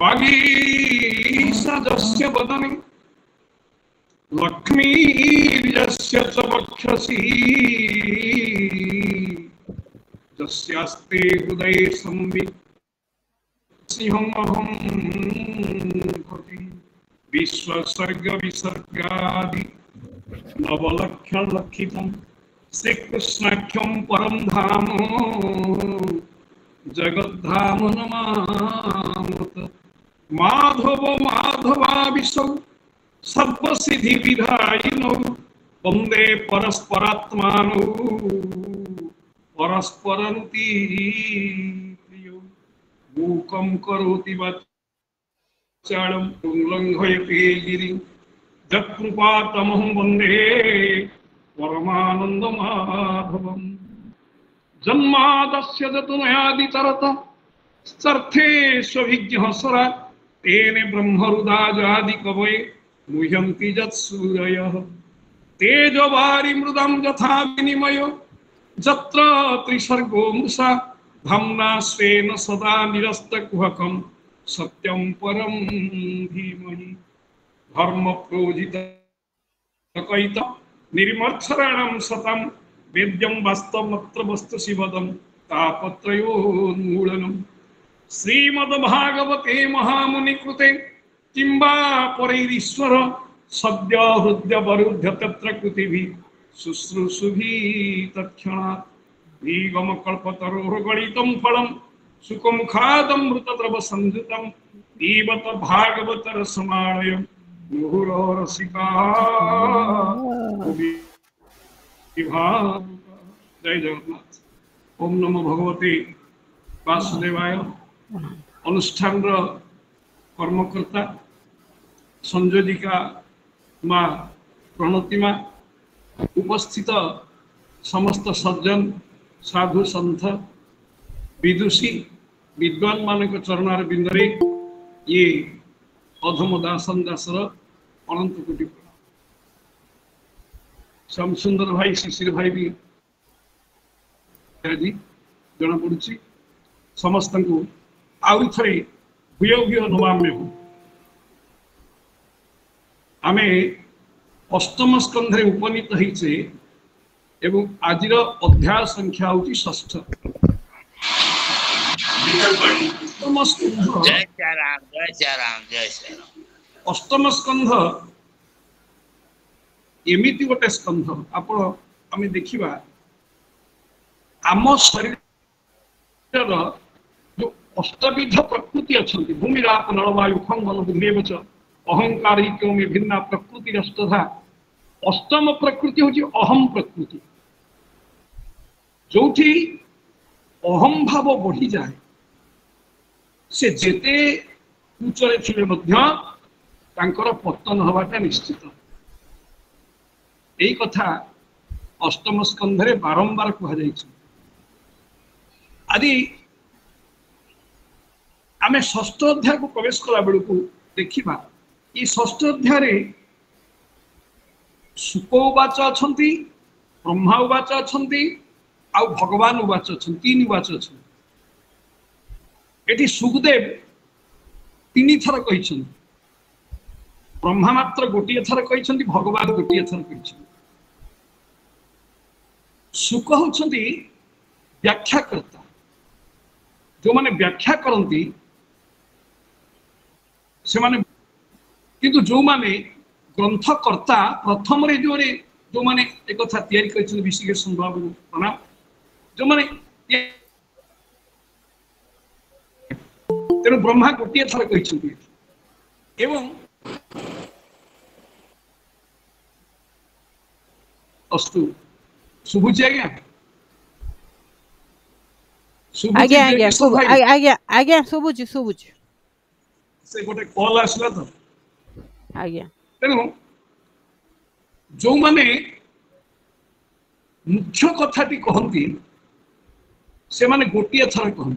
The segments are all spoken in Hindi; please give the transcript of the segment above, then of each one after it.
वागीशजस्य वदने लक्ष्मीर्यस्य च वक्षसि यस्यास्ते हृदये संवित् सिंहम् अहं भजे विश्वसर्ग विसर्गादि नवलक्षलक्षितं श्रीकृष्णाख्यं परं धाम जगद्धाम नमामि माधव माधवाविशौ सर्वसिद्धि विधायिनौ वन्दे परस्परात्मानौ परस्परन्ति प्रियो मूकं करोति वाचालं लङ्घयते गिरिं यत्कृपातमहं वन्दे परमानन्दमाधवम् जन्मादस्य जतुनयादितरत स्थर्थेष्वभिज्ञः सरा तेने ब्रह्मरुदाजादिकवये मुह्यन्ति यत्सूरयः तेजोवारि मृदं यथा विनिमयो यत्र त्रिसर्गो मृषा धाम्ना स्वेन सदा निरस्तकुहकं सत्यं परं धीमहि धर्मप्रोजितकैत निर्मत्सराणां सतं वेद्यं वास्तवमत्र वस्तु शिवदं तापत्रयोन्मूलनम् श्रीमद्भागवते महामुनिकृते किंबा परैरीश्वर सद्य हृदय वरुध्य तत्र कृतिभिः शुश्रूषुभिः तत्क्षणात् दीर्घमकल्पतरोः गणितं फलं सुखमुखादमृतद्रव संयुतं पीबत भागवत रसमालयं मुहुरो रसिकाः जय जगन्नाथ। ओम नमो भगवते वासुदेवाय। अनुष्ठान कर्मकर्ता संयोजिका माँ प्रणति माँ उपस्थित समस्त सज्जन साधु संत विदुषी विद्वान मान चरणार बिंदरे ये अधम दासन दासर अनंत कोटि श्याम सुंदर भाई शिशिर भाई भी जना पड़ी समस्त को आउ थे भूय भूय नमाम्य आम अष्टम स्कंधे उपनीत होइछे एवं आजिर अध्याय संख्या होची षष्ठ। अष्टम स्कंध एमिति गोटे स्कंध आपण आमे देखिबा आम शरीर जो अष्टविध प्रकृति अच्छा भूमिराप नलवायु खंगन बुद्धेव च अहंकारी क्यों में भिन्ना प्रकृति अष्टधा अष्टम प्रकृति हूँ अहम प्रकृति जो अहम भाव बढ़ी जाए से जेते उच्चरे थिले मध्य तांकर पतन हवाटा निश्चित। यही कथा अष्टम स्कंधरे बारंबार कहा जाइछि। आदि आमे षष्ठ अध्याय को प्रवेश कला बेलू देखा ये षष्ठ अध्याय सुक उवाच अछंती ब्रह्मा उवाच अछंती आउ भगवान उवाच अछंती तीन उवाच अछंती। एटी सुखदेव तीन थर कहिछंती ब्रह्मा मात्र गोटे थर कहिछंती भगवान गोटे थर कहिछंती। सुक होछंती व्याख्याकर्ता जो माने व्याख्या करती से माने किंतु जो माने ग्रंथकर्ता प्रथम रे जो माने एक कथा तैयारी करछन विश्लेषण बाबू प्रणाम जो माने तेणु ब्रह्मा गोटे थर कहते एवं अस्तु शुभुची आज्ञा आज्ञा आज्ञा आज्ञा आज्ञा शुभुची शुभुची से गोटे कॉल आसला तो आज्ञा तेणु जो माने मुख्य कथाटी कहती से माने गोटे थर कहती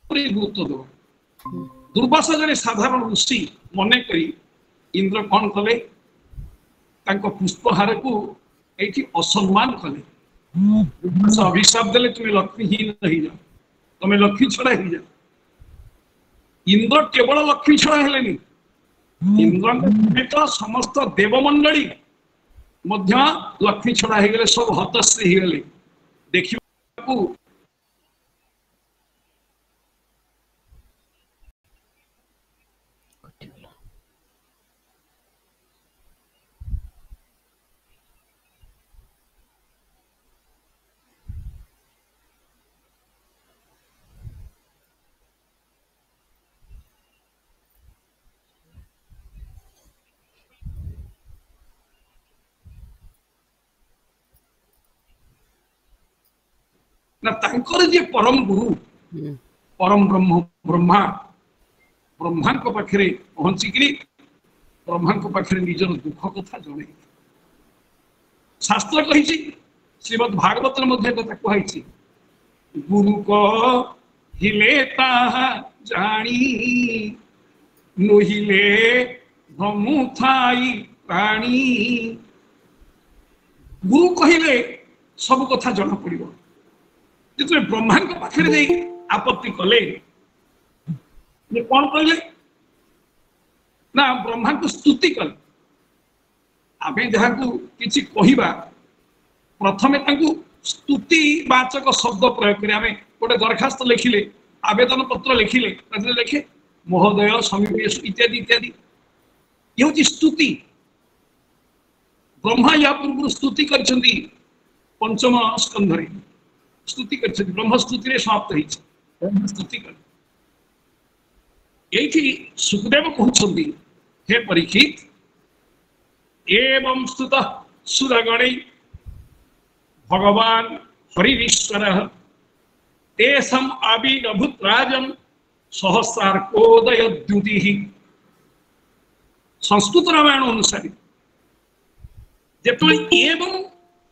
गुरुत्व देव दुर्वासा जने साधारण ऋषि मन करी इंद्र कौन कले पुष्पहार को एठी असम्मान कले अभिशाप देले तुम्हें लक्ष्मीहीन रही जाओ तुम्हें लक्ष्मी छड़ा ही जाओ इंद्र केवल लक्ष्मी छड़ा हेलेनी इंद्र तो समस्त देवमंडली मध्य लक्ष्मी छड़ा हो गले सब हतश्री हो गले देखिबा ना तांकर जे परम गुरु परम ब्रह्म ब्रह्मा ब्रह्मा को पाखरे पहुंचिकरी ब्रह्मा को पाखरे निजर दुख कथा जणे शास्त्र कहिछि श्रीमद् भागवत मध्ये कथा कहैछि गुरु को हिले ताहा जानी नहिले भ्रमु थाई प्राणी गुरु कहिले सब कथा जଣା पड़िबो जितने ब्रह्मा के पाखरे जाई आपत्ति कले ये कौन कहले ना ब्रह्मा को स्तुति कले आमे जहाँ को किछि कहिबा प्रथमे तांकु स्तुति वाचक शब्द प्रयोग करी आमे गोटे दरखास्त लिखिले आवेदन पत्र लिखिले तादरे लिखे महोदय समीपेश इत्यादि इत्यादि ये होची स्तुति ब्रह्मा या पूर्व स्तुति करछंती पंचम स्कंधरे स्तुति कर ब्रह्मस्तुति रे समाप्त होई स्तुति कर एठी सुखदेव कहउछंती हे परीक्षित एवं स्तुत सुरगणे भगवान हरिश्वरः तेषाम् आविर्भूत राजं सहस्रार्कोदयद्युतिः संस्कृत रामायण अनुसार जेतों एवं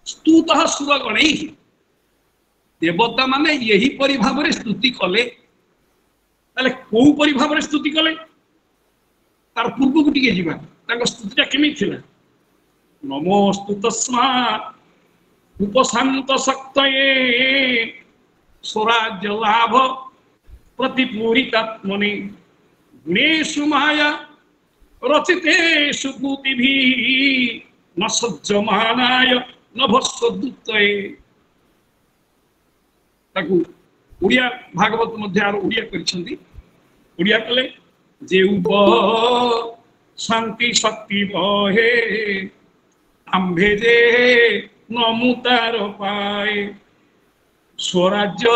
स्तुतः सुरगणैः देवता माने यही परि भाव स्तुति कले ताले को परि भाव स्तुति कले तार पूर्व को टिके जीवा तांको स्तुतिटा केमि थिला नमोस्तु तस्मा उपशांत शक्तये स्वराज्य लाभ प्रतिपूरितात्मने गुणेषु माया रचितेषु पूतिभिः न सज्जमानाय नभस्वदूतये ताकू उड़िया भागवत मध्य आरो उड़िया करिसंती उड़िया कले जेउब शांति शक्ति बहे आंभे जे नमुतार पाए स्वराज्य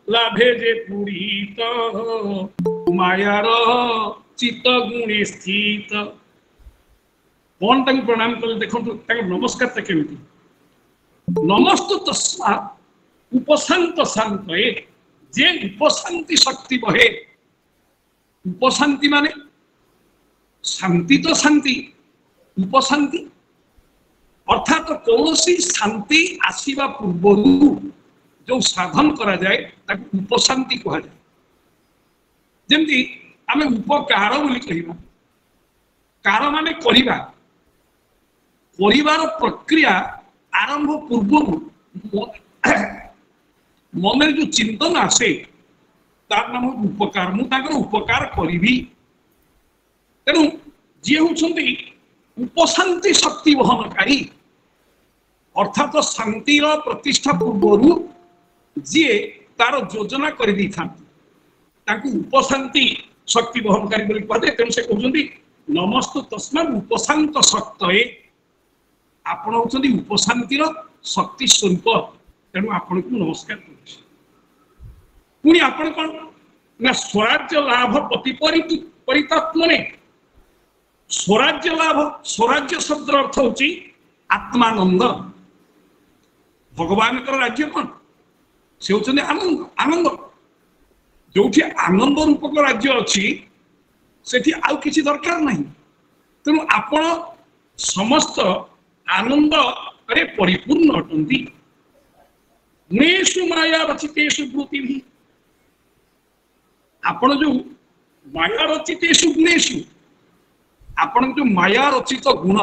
लाभे जे पूरित मायार चित्त गुणे स्थित कौन तक प्रणाम कले देखो नमस्कार तक केमिति नमस्तु तस्मा उपशांत शांतये जे उपशांति शक्ति बहे उपशांति माने शांति तो शांति उपशांति अर्थात कौनसी शांति आसीबा पूर्वरु जो साधन करा जाए ताकु उपशांति कहा जाए जेमती आमे उपकार बोली कहिबा कार माने करिबा परिवार प्रक्रिया आरंभ पूर्वरु मन जो चिंतन आसे तार नाम उपकार मु ताकर उपकार करिबी तेनु जे होछंती उपशांति शक्ति वहनकारी अर्थात शांति प्रतिष्ठा पूर्वरु जे तार योजना कर दी थांती ताकू उपशांति शक्ति वहनकारी बोली कहते तेनु से कहउछंती नमस्तु तस्मा उपशांत शक्तये आपण होछंती उपशांतिर शक्ति स्वरूप तेणु आपण को नमस्कार करुछि पुणी आपण कौन ना स्वराज्य लाभ परितात्मने स्वराज्य लाभ स्वराज्य शब्द अर्थ होची आत्मानंद भगवान राज्य कौन से होचने आनंद आनंद जो आनंद रूपक राज्य अच्छी सेठी आउ किसी दरकार नहीं तेणु आपण समस्त आनंद रे परिपूर्ण अटंती गुणेषु माया रचितेषु वृत्ति भी आपण जो माया रचितेषु गुणेषु आपण जो माया रचित गुण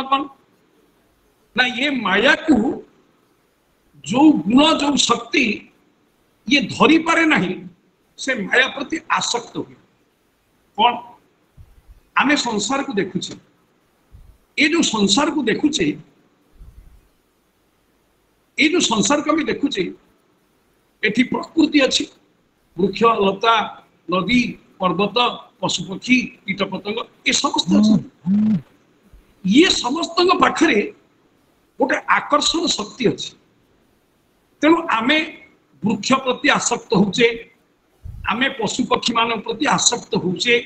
कौन ना ये माया को जो गुण जो शक्ति ये धरी पारे नहीं से माया प्रति आसक्त हुए कौन आमे संसार को देखुचे ये जो संसार को देखुचे ये जो संसार को भी देखुचे एठी प्रकृति अच्छी वृक्ष लता नदी पर्वत पशुपक्षी कीट पतंग ये समस्त अच्छे ये समस्त पाखरे गोटे आकर्षण शक्ति अच्छी तेणु आमे वृक्ष प्रति आसक्त होचे आमे पशु पक्षी मान प्रति आसक्त होचे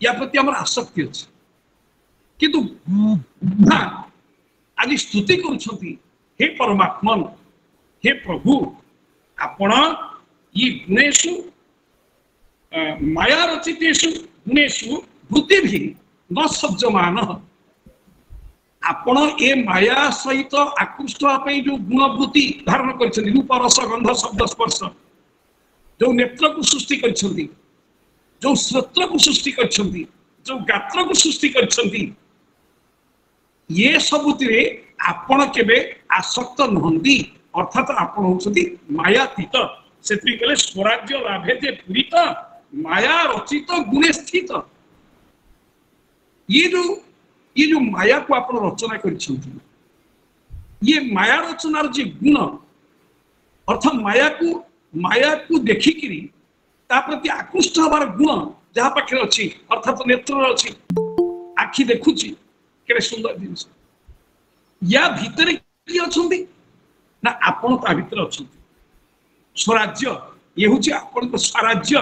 या प्रति आमर आसक्ति अच्छे किंतु आज स्तुति करुछंती हे परमात्मन हे प्रभु आपण ये गुणेषु माया रचितेषु गुणेषु वृत्ति भी न सज्जमान आपण ए माया सहित आकृष्ट होने जो गुण वृत्ति धारण कर रूप रस गंध शब्द स्पर्श जो नेत्र को सृष्टि कर जो श्रोत्र को सृष्टि कर जो गात्र को सृष्टि कर ये सबुतिरे आपण केबे आसक्त नहंती अर्थात आपण होछथि मायातीत सेत्री कले स्वराज्य लाभे जे पूरित माया रचित गुणे स्थित ये जो माया को आपण रचना करिसथि ये माया रचनार जे गुण अर्थात माया को देखिकिरी ता प्रति आकृष्ट हबार गुण जहाँ पाखे अच्छी अर्थात नेत्र अच्छी आखि देखुची केड़े सुंदर जिनिस या भितर कि अछंती ना आपण ता भितर अछंती स्वराज्य ये होची आपण स्वराज्य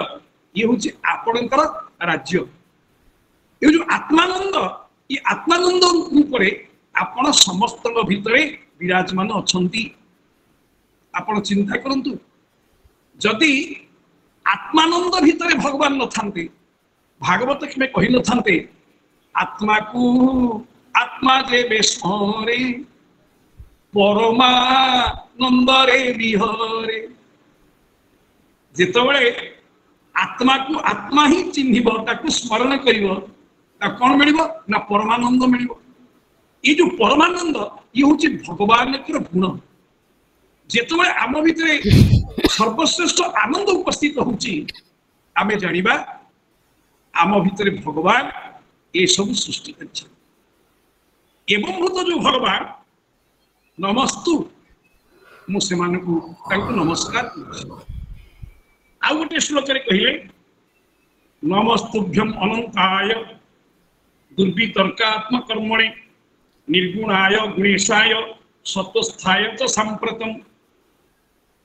ये होची आपणकर राज्य ये जो आत्मानंद ये आत्मानंद रूपरे आपण समस्त भितरे विराजमान अछंती आपण चिंता करंतु जदि आत्मानंद भितरे भगवान न थांते भागवत में कही न थांते आत्मा को आत्मा जे बेस्मरे परमानंद रे विहरे जेतबळे आत्मा को आत्मा ही चिन्हिब ताकू स्मरण करिवो ता कोन मिलिबो ना परमानंद मिलिबो ये जो परमानंद ये होची भगवान के गुण जेतबळे आम भितरे सर्वश्रेष्ठ आनंद उपस्थित होची आमे जानिबा आम भितरे भगवान ये सब सृष्टि कर एवं भूत जो भगवान नमस्तु मुझे नमस्कार आ गोटे श्लोक कहे नमस्तुभ्यम अनंताय दुर्वितर्कात्म कर्मणे निर्गुणाय गुणेशाय सत्वस्थाय च सांप्रतम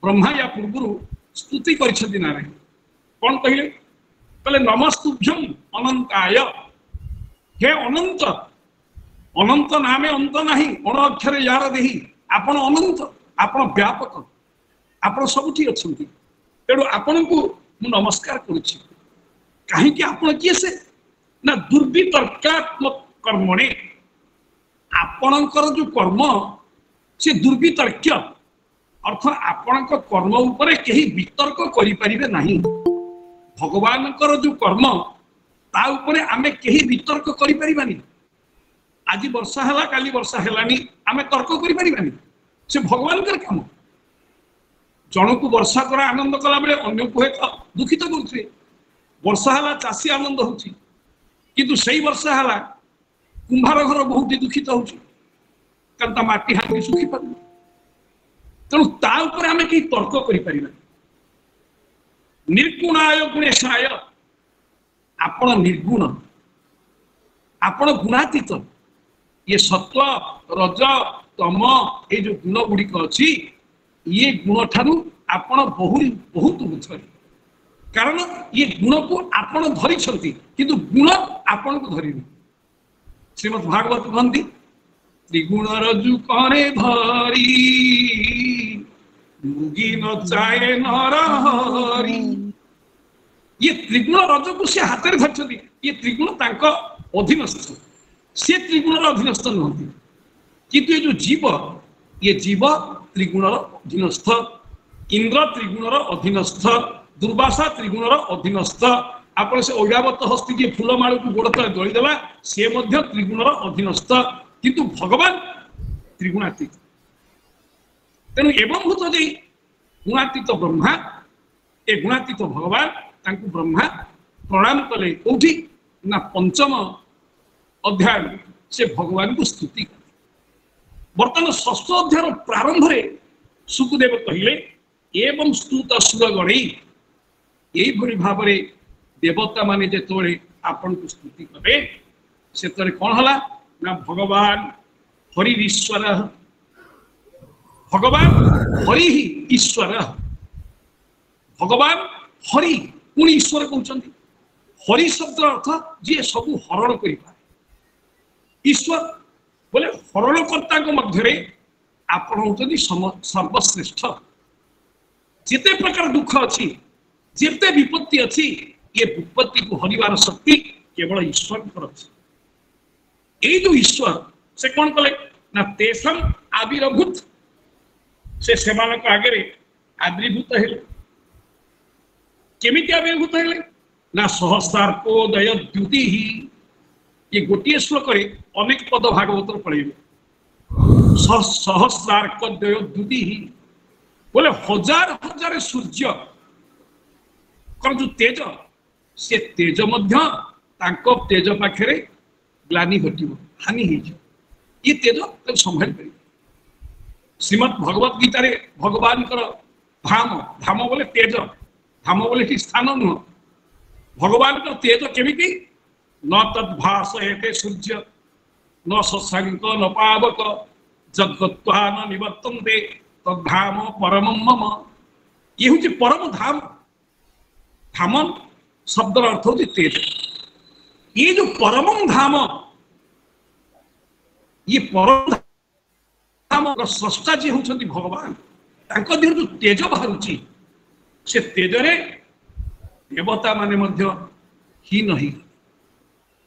ब्रह्मा या पूर्व स्तुति कर नारायण कौन कहले कहले नमस्तुभ्यम अनंताय हे अनंत अनंत नामे अंत नहीं अण अक्षर यार देही आपण अनंत आपण व्यापक आपण सबुठी अछंती तेणु आपण को मु नमस्कार करुछि काहे कि आपण किए से ना दुर्वितर्कात्मक कर्मणे आपणकर जो कर्म से दुर्वितर्क्य अर्थात आपण कर्म उपरे कहीं वितर्क करि परिबे नहीं भगवान जो कर्म ता उपरे आमे कहीं वितर्क करि परिबानी आज वर्षा हला काली वर्षा हेलानी आमे तर्क करि परिबानी से भगवान कर काम जन को वर्षा करा आनंद कला बेले अन्य को दुखित करुछे वर्षा हला चासी आनंद होछि किंतु सही वर्षा हला कुंभार घर बहुत दुखित होछि कारण ता माटी हाथी सुखी पार तेणु ता ऊपर आमे कहीं तर्क करि परिबानी निर्गुणाय गुणेशाय आपण निर्गुण आपण गुणातीत ये सत्व रज तम ये जो गुण गुड़िक अच्छी ये गुण ठारू आपण बहुत ऊर्ध्वे कारण ये गुण को आपण धरी किंतु गुण आपण को धरी श्रीमद् भागवत कहती त्रिगुण रजु करे धरी मुगी न चाहे नर हरि ये त्रिगुण रज को से हाथ में धरती ये त्रिगुण तांको अधीनस्थ से त्रिगुण अधीनस्थ नुहति किंतु ये जो जीव त्रिगुण अधीनस्थ इंद्र त्रिगुण अधीनस्थ दुर्वासा त्रिगुण अधीनस्थ आपण से ऐरावत हस्ती के फूलमाल को गोड़ तले दलिदेला से मध्य त्रिगुण अधीनस्थ किंतु भगवान त्रिगुणातीत तेणु एवं भूत जे गुणातीत ब्रह्मा ए गुणातीत भगवान तांको ब्रह्मा प्रणाम कले कोठी ना पंचम अध्याय से भगवान को स्तुति कले वर्तमान षष्ठ अध्याय प्रारंभ रे सुखदेव कहिले एवं स्तुत सुरगणे यही भरी भाव रे देवता माने जेतोळे आपण को स्तुति करे से तरे कोन हला ना भगवान हरि ईश्वर भगवान हरि ही ईश्वर भगवान हरि पुणी ईश्वर कहते हरि शब्द अर्थ जी सब हरण कर ईश्वर बोले हरणकर्ता मध्य आपण होती सर्वश्रेष्ठ जिते प्रकार दुख अच्छी जिते विपत्ति अच्छी ये विपत्ति को हरिवार शक्ति केवल ईश्वर ये जो ईश्वर से कौन कले ना तेसम आविर्भूत से सेमानक आगे आविर्भूत है केमिति आविर्भूत है ना सहस्रार्कोदय द्युति ही ये गोटे श्लोक अनेक पद भागवत पढ़े सहस्रार्कोदय द्युति ही बोले हजार हजार सूर्य जो तेज से तेज मध्य तांको तेज पाखे ग्लानि घटो हानि ये तेज संभाल पारे श्रीमद् भगवत गीता रे भगवान धाम धाम बोले तेज धाम बोले स्थान नुह भगवान तेज केमिति न तद्भासयते सूर्य न शशांक न पावक जगत्वा न निवर्तन्ते तद्धाम परमं मम ये हूँ परम धाम धाम शब्द अर्थ होती तेज ये जो परमं धाम ये परम धाम स्रष्टा जी होती भगवान देह जो तेज बाहर से तेज रे देवता माने मध्य हीन ही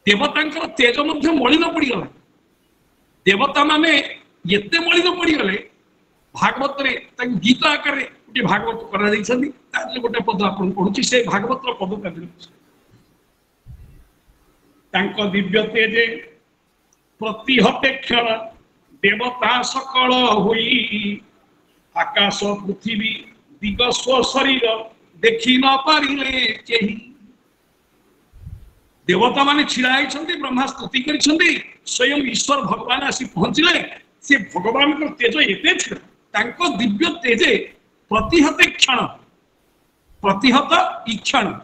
देवता तेज मध्य मलिन पड़गला देवता माने एते मलिन पड़गले भागवत रे गीत आकार गोटे भागवत कर गोटे पद आप पढ़ुची से भागवत पद का दिव्य तेजे प्रतिहते क्षण देवता सकल हुई आकाश पृथ्वी दिग स्व शरीर देखी न पारिले केही देवता माने छिड़ा ब्रह्मा स्तुति कर स्वयं ईश्वर भगवान आसी पहुंचले से भगवान को तेज एते तांको दिव्य तेजे प्रतिहते क्षण प्रतिहत ईक्षण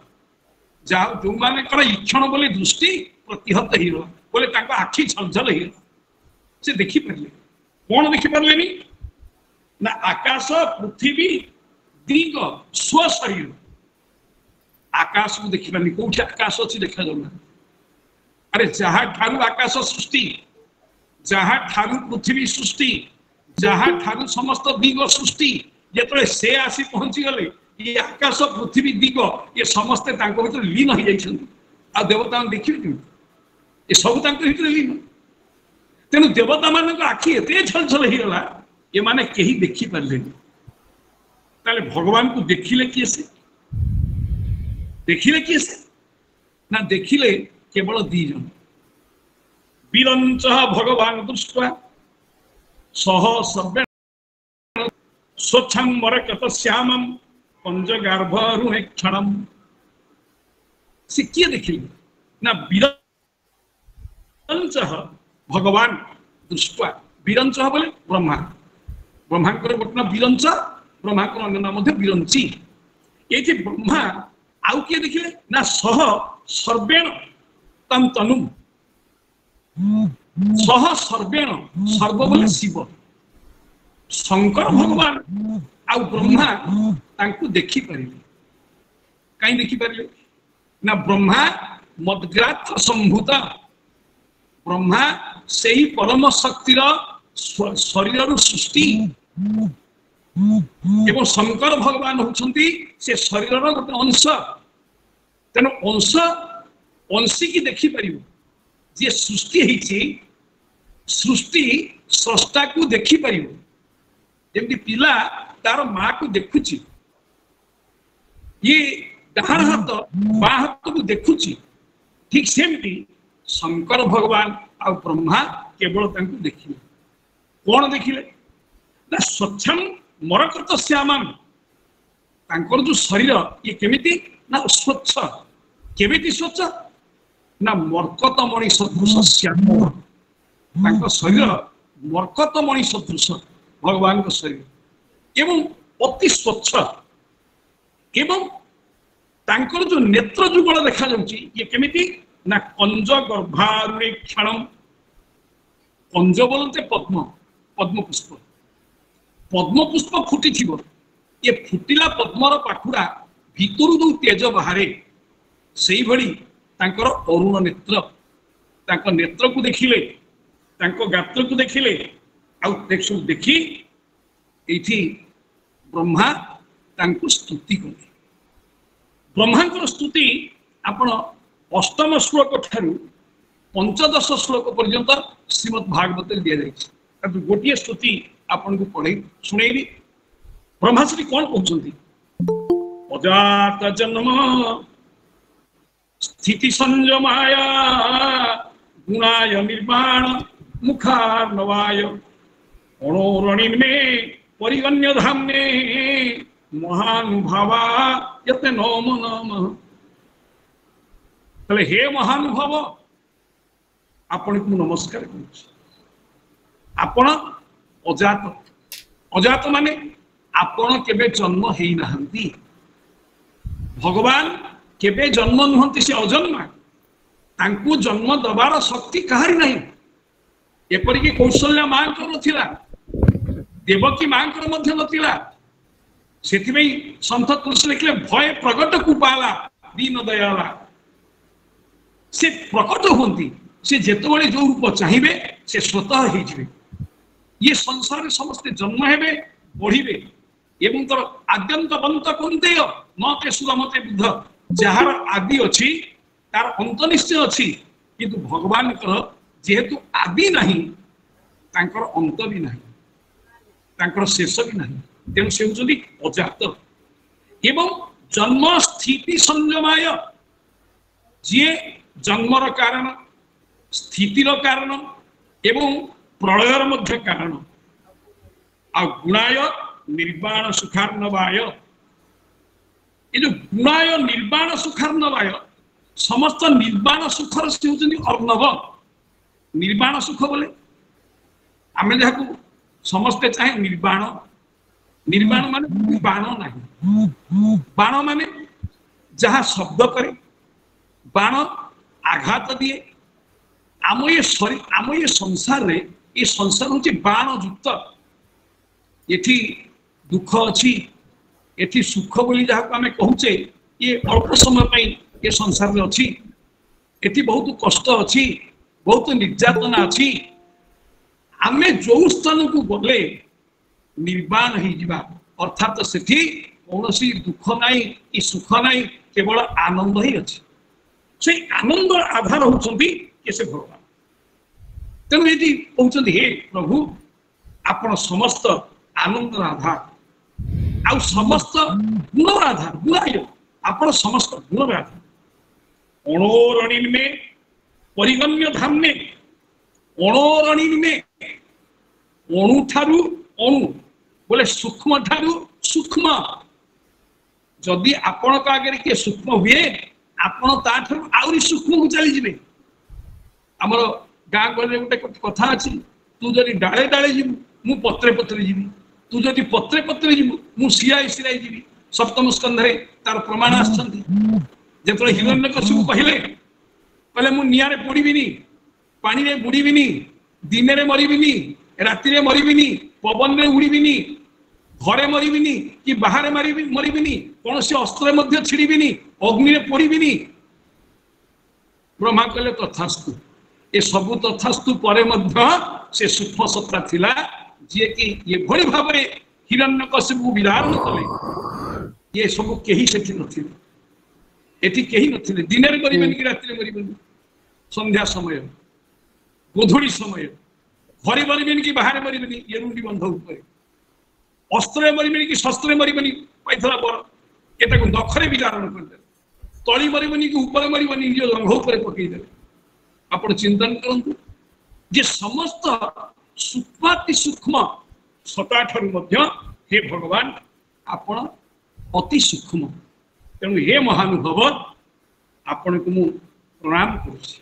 जहाँ जो माने ईक्षण बोले दृष्टि प्रतिहत ही बोले आखि झलझल ही से देखी पारे कौन देखी पारे ना आकाश पृथ्वी दिग स्व शरीर आकाश को देखी पारे कौट आकाश अच्छी देखा जाऊना अरे जहाँ ठारू आकाश सृष्टि जहाँ ठारू पृथ्वी सृष्टि जहाँ ठारू समस्त दिग सृष्टि जो से आसी पहुंची गले ये आकाश पृथ्वी दिग ये समस्ते भर लीन हो जाती आ देवता देखिए ये सब लीन तेणु देवता मान आखि एते झलझल होगला ये माने कहीं देखी पारे भगवान को देखिले किए से ना देखिले केवल दी जन वीरंच भगवान दृष्टवा सह सर्वे स्वच्छंबरकत श्यामम पंचगार्भरुहे क्षणम से किए देखिले ना वीरंच भगवान दृष्टवा वीरंच बोले ब्रह्मा ब्रह्मांकर गोटे नाम वीरंच ब्रह्मांकर अन्य नाम वीरंची ये ब्रह्मा आउ किए देखिले ना सह सर्वेण तनु सह सर्वेण सर्व बोले शिव शंकर भगवान आउ ब्रह्मा तांकु देखि परिले कहीं देखि परिले ना ब्रह्मा मदग्राथ संभूत ब्रह्मा सेही परम शक्तिर शरीर सृष्टि एवं शंकर भगवान होउछंती से शरीर गोटे अंश तेणु अंश अंशी की देखि परिबो जे सृष्टि हेछि सृष्टि स्रष्टा को देखि परिबो जेमती पिला तार माँ को देखुची ये डाहाण हाथ बाँ हाथ को देखुची ठीक सेमती शंकर भगवान आ ब्रह्मा केवल तांको देखिले कौन देखिले ना स्वच्छम मरकत श्यामम तांकर जो शरीर ये केमिति ना स्वच्छ केमिति स्वच्छ ना मरकतमणि सदृश श्याम तांको शरीर मरकतमणि सदृश भगवान का शरीर एवं अति स्वच्छ एवं तांकर जो नेत्र जुगल देखा जाउची ये केमिति ना कंज गर्भारुणेक्षणम कंज बोलते पद्म पद्म पुष्प फुटी थिबो ये फुटिला पद्मर पाखुड़ा भितरु जो तेज बाहरे सेही भली तांकर अरुण नेत्र तांको नेत्र को देखिले तांको गात्र को देखिले देखी एठी ब्रह्मा तांको स्तुति कले ब्रह्मांकर स्तुति आपण अष्टम श्लोक ठारू पंचदश श्लोक पर्यंत श्रीमद् भागवत दिया जाए गोटे स्तुति आपन को पढ़े सुनेबी ब्रह्माश्री कौन कहते अजात जन्म स्थिति संयमाय गुणाय निर्माण मुखार्णवाय अणोरणिन में परिगण्य धाम्ने महानुभावा यते नम नमः तले हे महानुभाव आपण को नमस्कार करूँ आपण अजात अजात माने आपण केबे जन्म हेई नहंती भगवान केबे जन्म नुहंती से अजन्मा तांकु जन्म दबार शक्ति कहारी नहीं एपरिक कौशल्या मां को नथिला देवकी मां को मध्य नथिला सेथिबे संत तुलसी लिखले भय प्रकट को पाला दीन दयाला से प्रकट होती से जेतबेले जो रूप चाहिए से स्वतः ही जिवे ये संसार समस्ते जन्म हेबे बढ़िबे एवं तर आद्यंतवंत कुंतेय न ते सुगमते बुद्ध जहार आदि अछि तार अंत निश्चय अछि किंतु भगवान कर जेहेतु आदि नहीं तांकर अंत भी नहीं तांकर शेष भी नहीं तेणु से होउछथि अजात एवं जन्म स्थिति संयमाय जे जन्मर कारण स्थितिर कारण एवं प्रलयर मध्य कारण आ गुणाय निर्वाण सुखार्णवाय ये जो गुणाय निर्वाण सुखार्णवाय समस्त निर्वाण सुखर से होउछथि अर्णव निर्वाण सुख बोले आमे जहां समस्ते चाहे निर्वाण निर्वाण माने बाण नहीं बाण माने जहां शब्द करे बाण आघात दिए आम ये संसार रे ये संसार होची बाण युक्त एठी दुख अच्छी एठी सुख बोली जहाँ आम कहूचे ये अल्प समय पे ये संसार में अच्छी एठी बहुत कष्ट अच्छी बहुत निर्यातना अच्छी आमे जो स्थान को गले निर्वाण ही जीवा अर्थात सेठी कौनसी दुख नहीं कि सुख नहीं केवल आनंद ही अच्छी से आनंद आधार होती से भगवान तेणु ये कहते हे प्रभु आपण समस्त आनंद आधार आ समस्त गुण आधार गुणाय आपण समस्त गुण आधार अणोरणिन में परिगण्य धाम्ने अणोरणिन में अणु ठारू अणु बोले सूक्ष्म ठारू सूक्ष्म जदि आपण का आगे किए सूक्ष्म हुए आपण ताठू आउरी सूक्ष्म को चली जिवे हमर गाँ गले गोटे कथा अछि तू जदि डाले डाले जीवु मु पत्रे पत्रे जीवी तू जदि पत्रे पत्रे जीवु मु सिलाई सिलाई जीवी सप्तम स्कंधरे तार प्रमाण आछंती जेतले हिरण्यकशिपु कहले मु नियारे पड़ीबिनी पानी रे बुड़ीबिनी दिन रे मरीबिनी राति मरबिनी पवन में उड़ीबिनी घरे मरबिनी कि बाहर मरबिनी कौन से अस्त्र छिड़बिनी अग्नि पोड़बिनी ब्रह्मा कहले तथास्तु ए सबु तथास्तु परे मध्य से सूक्ष्म सत्ता थिला जे कि ये भली भाव में हिरण्यकशिपु विदारण कले ये सब केही सेठी नथिले एठी केही नथिले दिन रे मरबिनी कि राति रे मरबिनी संध्या समय गोधूली समय घरे मरबिनी कि बाहर मरबिनी ये रुंडी बंध ऊपर अस्त्र मरबिनी कि शस्त्र मरबिनी पैथला पर एटा को नखरे विदारण कर दे तली मरबिनी कि ऊपर मरबिनी जो रंग ऊपर पकई दे आपण चिंतन करंतु जे समस्त सूक्ष्माति सूक्ष्म सता ठारू मध्य हे भगवान आपण अति सूक्ष्म तेणु हे महानुभव आपण को मु प्रणाम करुछि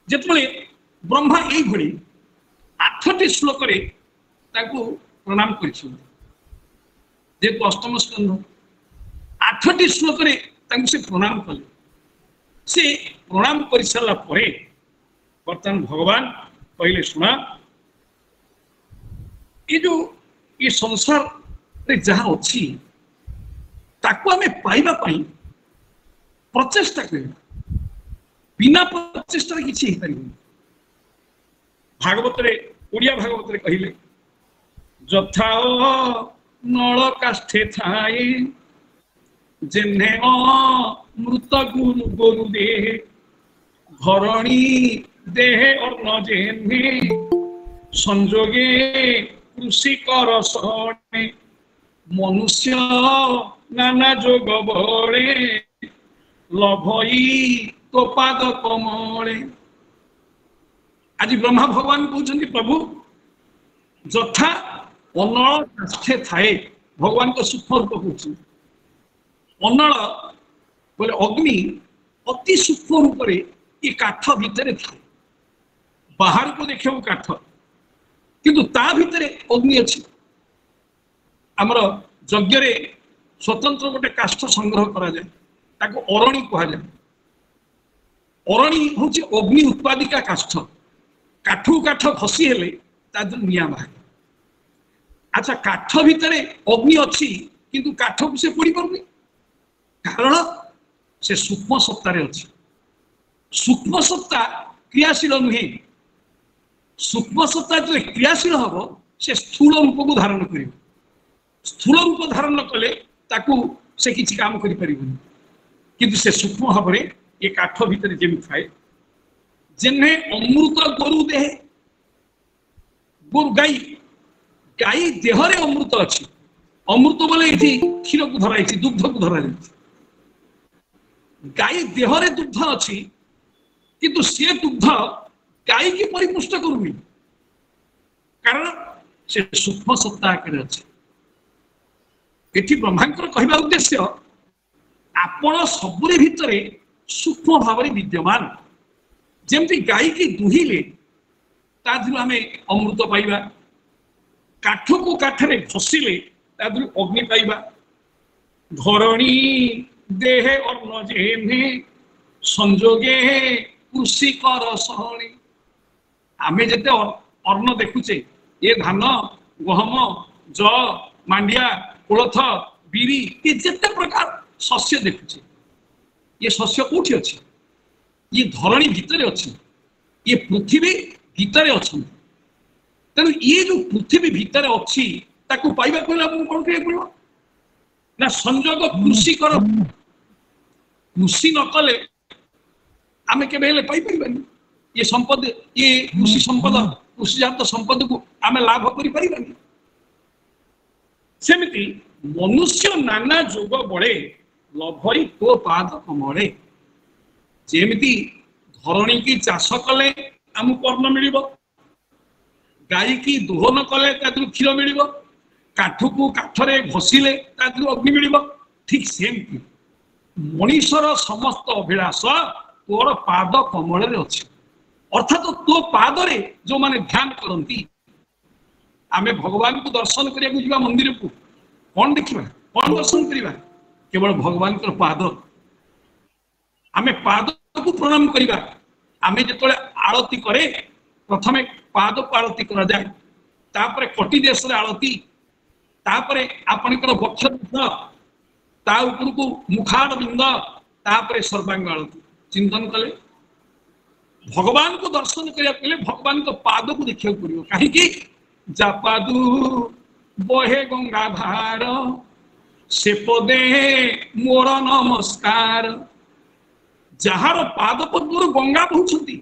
जेतबेले ब्रह्मा एई भली 8टी श्लोक रे ताकू प्रणाम करिछन जे अष्टम स्कंध 8टी श्लोक रे ताकू से प्रणाम कले से प्रणाम कर सारा परे वर्तमान भगवान पहले सुना ये जो ये संसार रे जहाँ अच्छी ताकू आमे पाइबा पाई प्रचेष्टा करिबा बिना प्रचेष्टा किछि हे परिबो भागवत रे ओडिया भागवत रे कहिले जथा नळ काष्ठे थाए जेने मृत गुरु गुरु दे धरणी देह और न जेने संजोगे कृषि कर सणे मनुष्य नाना जोग बड़े लभई तो पाद कमले आज ब्रह्मा भगवान कहते प्रभु जथा अनल काष्ठे थाए भगवान को सूक्ष्म रूप कहते अनल बोले अग्नि अति सूक्ष्म रूप से ये काठ भितर थाए बाहर को देखा काठ किंतु ता भितर अग्नि अच्छी आमर यज्ञ रे स्वतंत्र गोटे काष्ठ संग्रह करा जाए ताको अरणी कहा जाए अरणी हूँ अग्नि उत्पादिका काष्ठ काठू काठ घसी हेले निया बाहर अच्छा काठ भितर अग्नि अच्छी किंतु काठ को से पोड़ी पारुनी कारण से सूक्ष्म सत्ता रे अच्छी सूक्ष्म सत्ता क्रियाशील नुहे सूक्ष्म सत्ता जो क्रियाशील हम से स्थूल रूप को धारण कर स्थूल रूप धारण न कले ताकू से किसी काम करि परिबनी किंतु से सूक्ष्म भाव में ये काठ भितर जेमि थाए जेने अमृत गोरु देह गोरु गाई गाई देह रे अमृत अच्छी अमृत बोले ये क्षीर को धरा दुग्ध को धरा गाई देह रे दुग्ध अच्छी किंतु से दुग्ध गाई की परिपुष्ट करूनी कारण से सूक्ष्म सत्ता आकार अच्छे एठी ब्रह्मांकर कहवा उद्देश्य आपण सबुरे भितरे सूक्ष्म भाव में विद्यमान जेमती गाई की दुहिले तादु आमे अमृत पाइबा काठ को काठरे घसिले तादु अग्नि पाइबा धरणी देह और न जेने संजोगे कृषि कर सहणी आमे जेते अन्न देखुचे ये धान गहम ज मांडिया कोलथ बीरी ये जिते प्रकार शस्य देखुचे ये शस्य कोठी अच्छी ये धरणी भितर अच्छी ये पृथ्वी भितर अच्छी तेणु ये जो पृथ्वी भितर अच्छी ताकू पाइबा पड़े कौन पड़ो ना संजोग कृषि कर कृषि न कले आमे केबे पाई परिबानी ये संपद ये कृषि संपद कृषिजात संपद को आमे लाभ करि परिबानी सेमिति मनुष्य नाना जोग बड़े लभई तो पाद कमले जेमिति धरणी की चाष कले आमको अन्न मिल गाई की दोहन कले क्षीर मिल काठ को काठरे घसिले अग्नि मिल ठीक सेमती मनीषर समस्त अभिलाष तोर पाद कमल अच्छे अर्थात तो पादरे जो माने ध्यान करती आमे भगवान को दर्शन करिया मंदिर को कौन देखा कौन दर्शन करवा केवल भगवान को पाद आमे पाद को प्रणाम करवा आमे जो आरती करे प्रथमे पाद को आरती करा जाए तापरे कोटी देश रे आळती तापरे आपणकर वक्ष ता ऊपर को मुखार बिंद तापरे सर्वांग आळती चिंतन कले भगवान को दर्शन करिया पहले भगवान को पाद को देखिया पड़ियो काहे कि जापादू बहे गंगा धार से पदे मोर नमस्कार जार पाद पद्म गंगा बहुछंती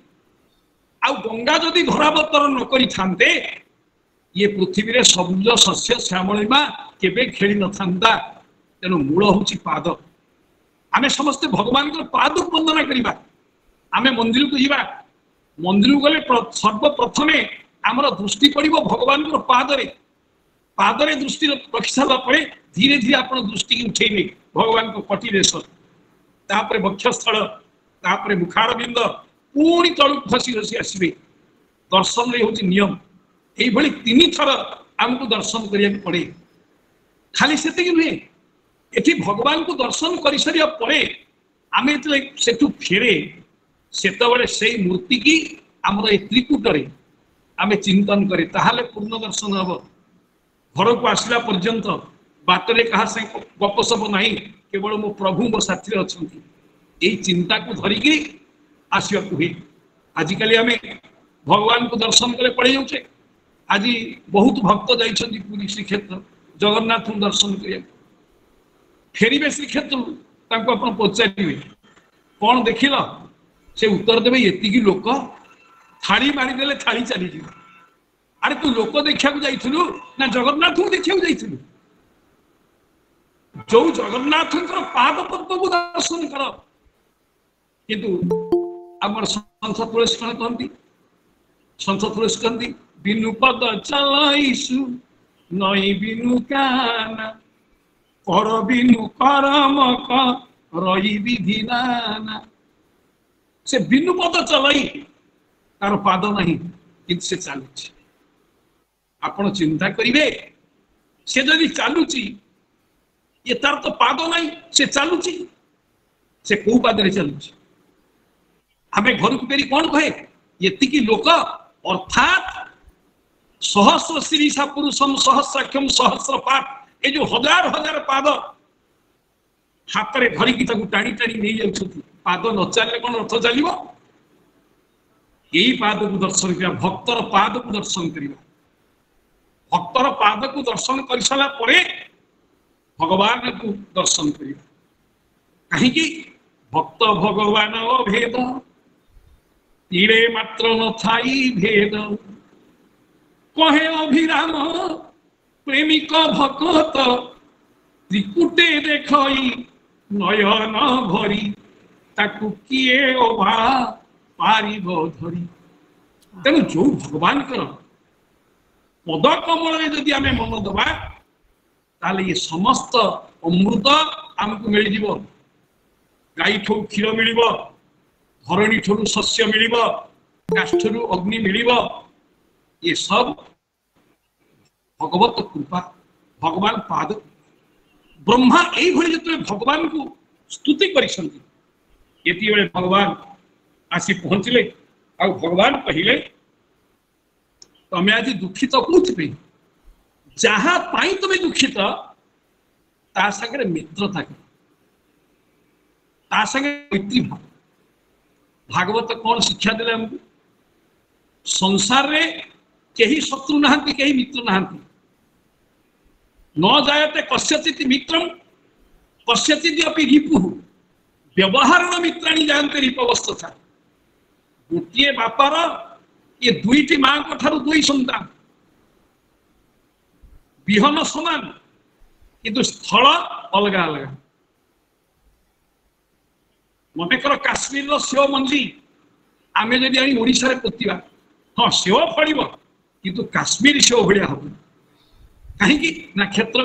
आ गंगा जदि धरावतर न करी थांते ये पृथ्वी रे सबुज शस्य श्यामलिमा केबे खेली न थांता तेनु मूल होची पाद आमे समस्त भगवान को पाद को वंदना करिबा आमे मंदिर को जीवा मंदिर को गले सर्वप्रथमे आमर दृष्टि पड़िबो भगवान को पादरे दृष्टि रखि सारा परे धीरे धीरे आपण दृष्टि की उठेइबे भगवान को पटी देश तापरे वक्षस्थल तापरे मुखार बिंद पूरी तलु खसी खसी आसबे दर्शन रे होची नियम एई भली तीन थर हमको दर्शन करिया पड़े खाली सेति कि नुहे एठी भगवान को दर्शन करि सरिया परे आमे सेठु फेरे सेतबेले सेई मूर्ति की हमर ए त्रिकुटरे आमे चिंतन करे ताहाले पूर्ण दर्शन हबो घर को आसला पर्यंत बाटरे कहा से गपसप नहीं केवल मो प्रभु मो साथी अछंती एई चिंता को धरिकी आसिया हुए आजिकल आम भगवान को दर्शन करे पड़े जाऊे आज बहुत भक्त जाइछंती पुरी श्रीक्षेत्र जगन्नाथ दर्शन करिया फेरिबे श्रीक्षेत्र तांको अपन पचारिबे कौन देखिल से उत्तर देवे एतिकी लोक थाली मारिदेले थाली चली जीव अरे तू लोक देखा जाइलु ना जगन्नाथ को देखा जाइलु जो जगन्नाथ पाद पद्म को दर्शन कर किंतु आमर संत तुलसी कहती संत तुलसी कहती बिनु पद चलाइसु नई बिनु काना कर बिनु करम रही विधि नाना से बिनु पद चलाई तार पाद नहीं किंतु से चलुची आपण चिंता करिवे से जदि चलुची ये तार तो पाद नहीं से चलुची से को पाद रे चलुची हमें घर को फेरी कौन कहे ये लोक अर्थात सहस्र शीर्षा पुरुषम सहस्राक्षम सहस्र पाद ये जो हजार हजार पाद हाथ में धरिकी टाणी टाणी नहीं जाउछथि पाद न चलले कौन रथ चलिबो यही पाद को दर्शन करिया भक्तर पाद को दर्शन करिया भक्तर पाद को दर्शन कर सारा परे भगवान को दर्शन करिया कहीं भक्त भगवान भेद तीरे मात्र न थाई भेद कहे अभिराम प्रेमिक भक्त त्रिकुटे देखई नयन भरी ताकू किए ओभा पारिब धरी तेणु जो भगवान कर पद कमल जदि आमे मन दबा ताले ये समस्त अमृत आमको मिल जीवो गाई ठो क्षीर मिलिबो धरणी ठोरु शस्य मिलिबो काष्ठरु अग्नि मिलिबो ये सब भगवत कृपा भगवान पाद ब्रह्मा एई भली जते भगवान को स्तुति करिसंती एति बेले भगवान आसी पहुंचले आ भगवान कहिले तमे आज दुखित कोथि जहाँ पाई तुम दुखित ता संगे मित्रता ता संगे मैत्री भाव भागवत कौन शिक्षा देले हमको संसार रे केही शत्रु नहांती केही मित्र नहांती न जायते कस्यचित् मित्रम कस्यचित् अपि रिपुः व्यवहारण मित्राणि जानते रिपवस्था गोटे बापार ये दुईटी मां को ठारू दुई संतान विहन समान किंतु स्थल अलग अलग मनेकर काश्मीर सेव मंजी आम जदि ओडिशा पोतिबा हाँ सेव फल किंतु काश्मीर सेव भाया हम कहीं ना क्षेत्र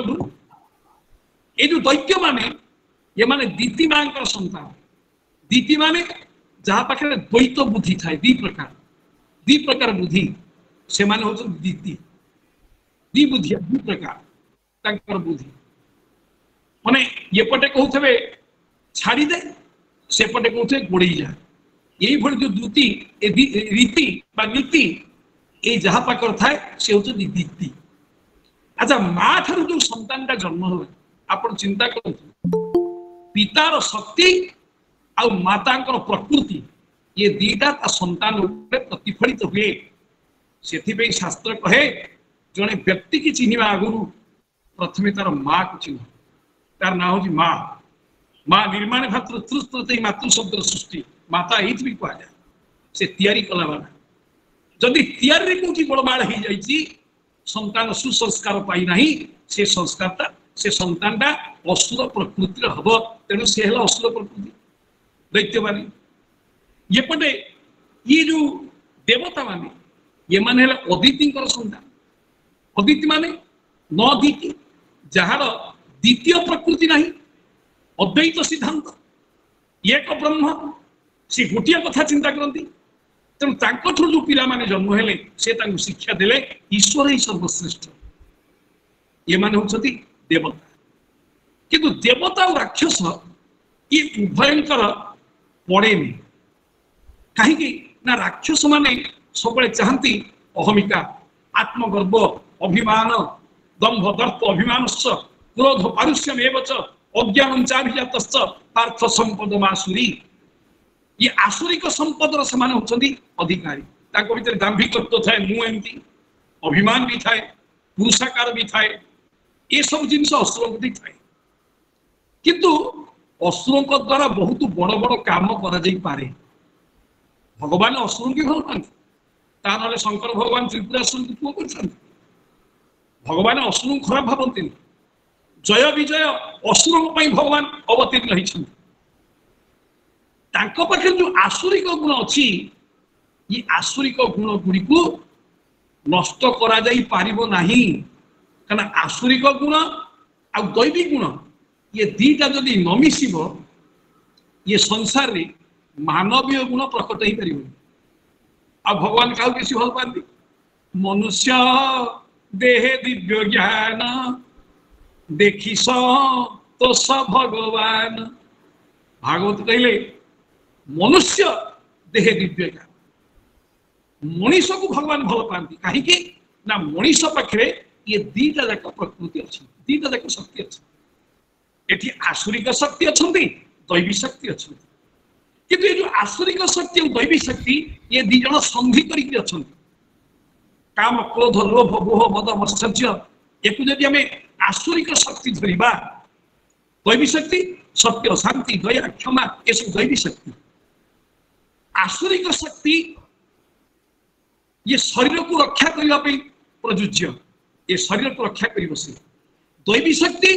ये जो दैत्य माने ये माने दीति मां संतान दीति माने जहाँ पाखे द्वैत बुद्धि थाए दी प्रकार बुद्धि से माने होचन दीति दी बुद्धि दी प्रकार तांकर बुद्धि माने ये पटे कहते छाड़ी दे से पटे कहते गोड़े जा यही भली जो दूती रीति नीति ये जहाँ पाकर थाए से हूँ दीप्ति। अच्छा माँ ठार जो संतान जन्म हुए आप चिंता कर पितार शक्ति आ माता प्रकृति ये दीटा संतान प्रतिफलित हुए से शास्त्र कहे जड़े व्यक्ति की चिन्हवा आगु प्रथमे तार माँ को चिन्ह तार ना हूँ माँ माँ निर्माण भातृ मातृ शब्द सृष्टि माता ये भी कह जाए से तैयारी कला वाला जदि तैयारी कौटी गोलमाल हो जाए संतान सुसंस्कार पाई नहीं से संस्कारता से संतानटा असुर प्रकृतिर हम तेणु से असुर प्रकृति दैत्य माने ये पटे ये जो देवता माने ये माने अदिति संतान अदिति माने न अदिति जार द्वितीय प्रकृति नहीं अद्वैत सिद्धांत एक ब्रह्म से गोटे कथा चिंता करती तेणु जो पिला माने जन्म हेले से शिक्षा देले ईश्वर ही सर्वश्रेष्ठ ये माने होती देवता किंतु देवता और राक्षस ये उभयंकर पड़ेनि कहीं ना राक्षस माने सब चाहती अहमिका आत्मगर्व अभिमान दंभ दर्प अभिमान क्रोध पारुष्यम अज्ञान चाभिजात पार्थ संपद मासुरी ये आसुरिक संपदर से अधिकारी भीतर दाम्भिकत्व थाए मुझे अभिमान भी थाए पुरुषाकार भी थाए ये सब जिन असुर थाए किंतु असुरों द्वारा बहुत बड़ बड़ काम करे भगवान असुर की भल पाते शंकर भगवान त्रिपुरासुर की पुओ कर भगवान असुर खराब भावती जय विजय असुरों भगवान अवतीर्ण होती पाखे जो आसुरिक गुण अच्छी ये आसुरिक गुण गुड़ी को नष्ट करा जाई पारिबो नाही कारण आसुरिक गुण आ दैविक गुण ये दीटा जदि न मिसिबो ये संसार रे मानवीय गुण प्रकट ही पारिबो आ भगवान का बेसी भल पाती मनुष्य देहे दिव्य ज्ञान देखी तो स भगवान भागवत कहले मनुष्य देहे दिव्य ज्ञान मनीष को भगवान भल पाती कहीं ना मनीष पाखे ये दीटा जाक प्रकृति अच्छी दीटा जाक शक्ति अच्छी एटी आसुरिक शक्ति अच्छा दैवी शक्ति अच्छा किंतु ये जो आसुरिक शक्ति और दैवी शक्ति ये दी जन संधि करके अच्छा काम क्रोध लोभ मोह मद मत्सर्य एक जदि आम आसुरिक शक्ति धरवा दैवी शक्ति सत्य शांति दया क्षमा ये सब दैवी शक्ति आसुरिक शक्ति ये शरीर को रक्षा करने प्रयोज्य ये शरीर को रक्षा कर बसे दैवी शक्ति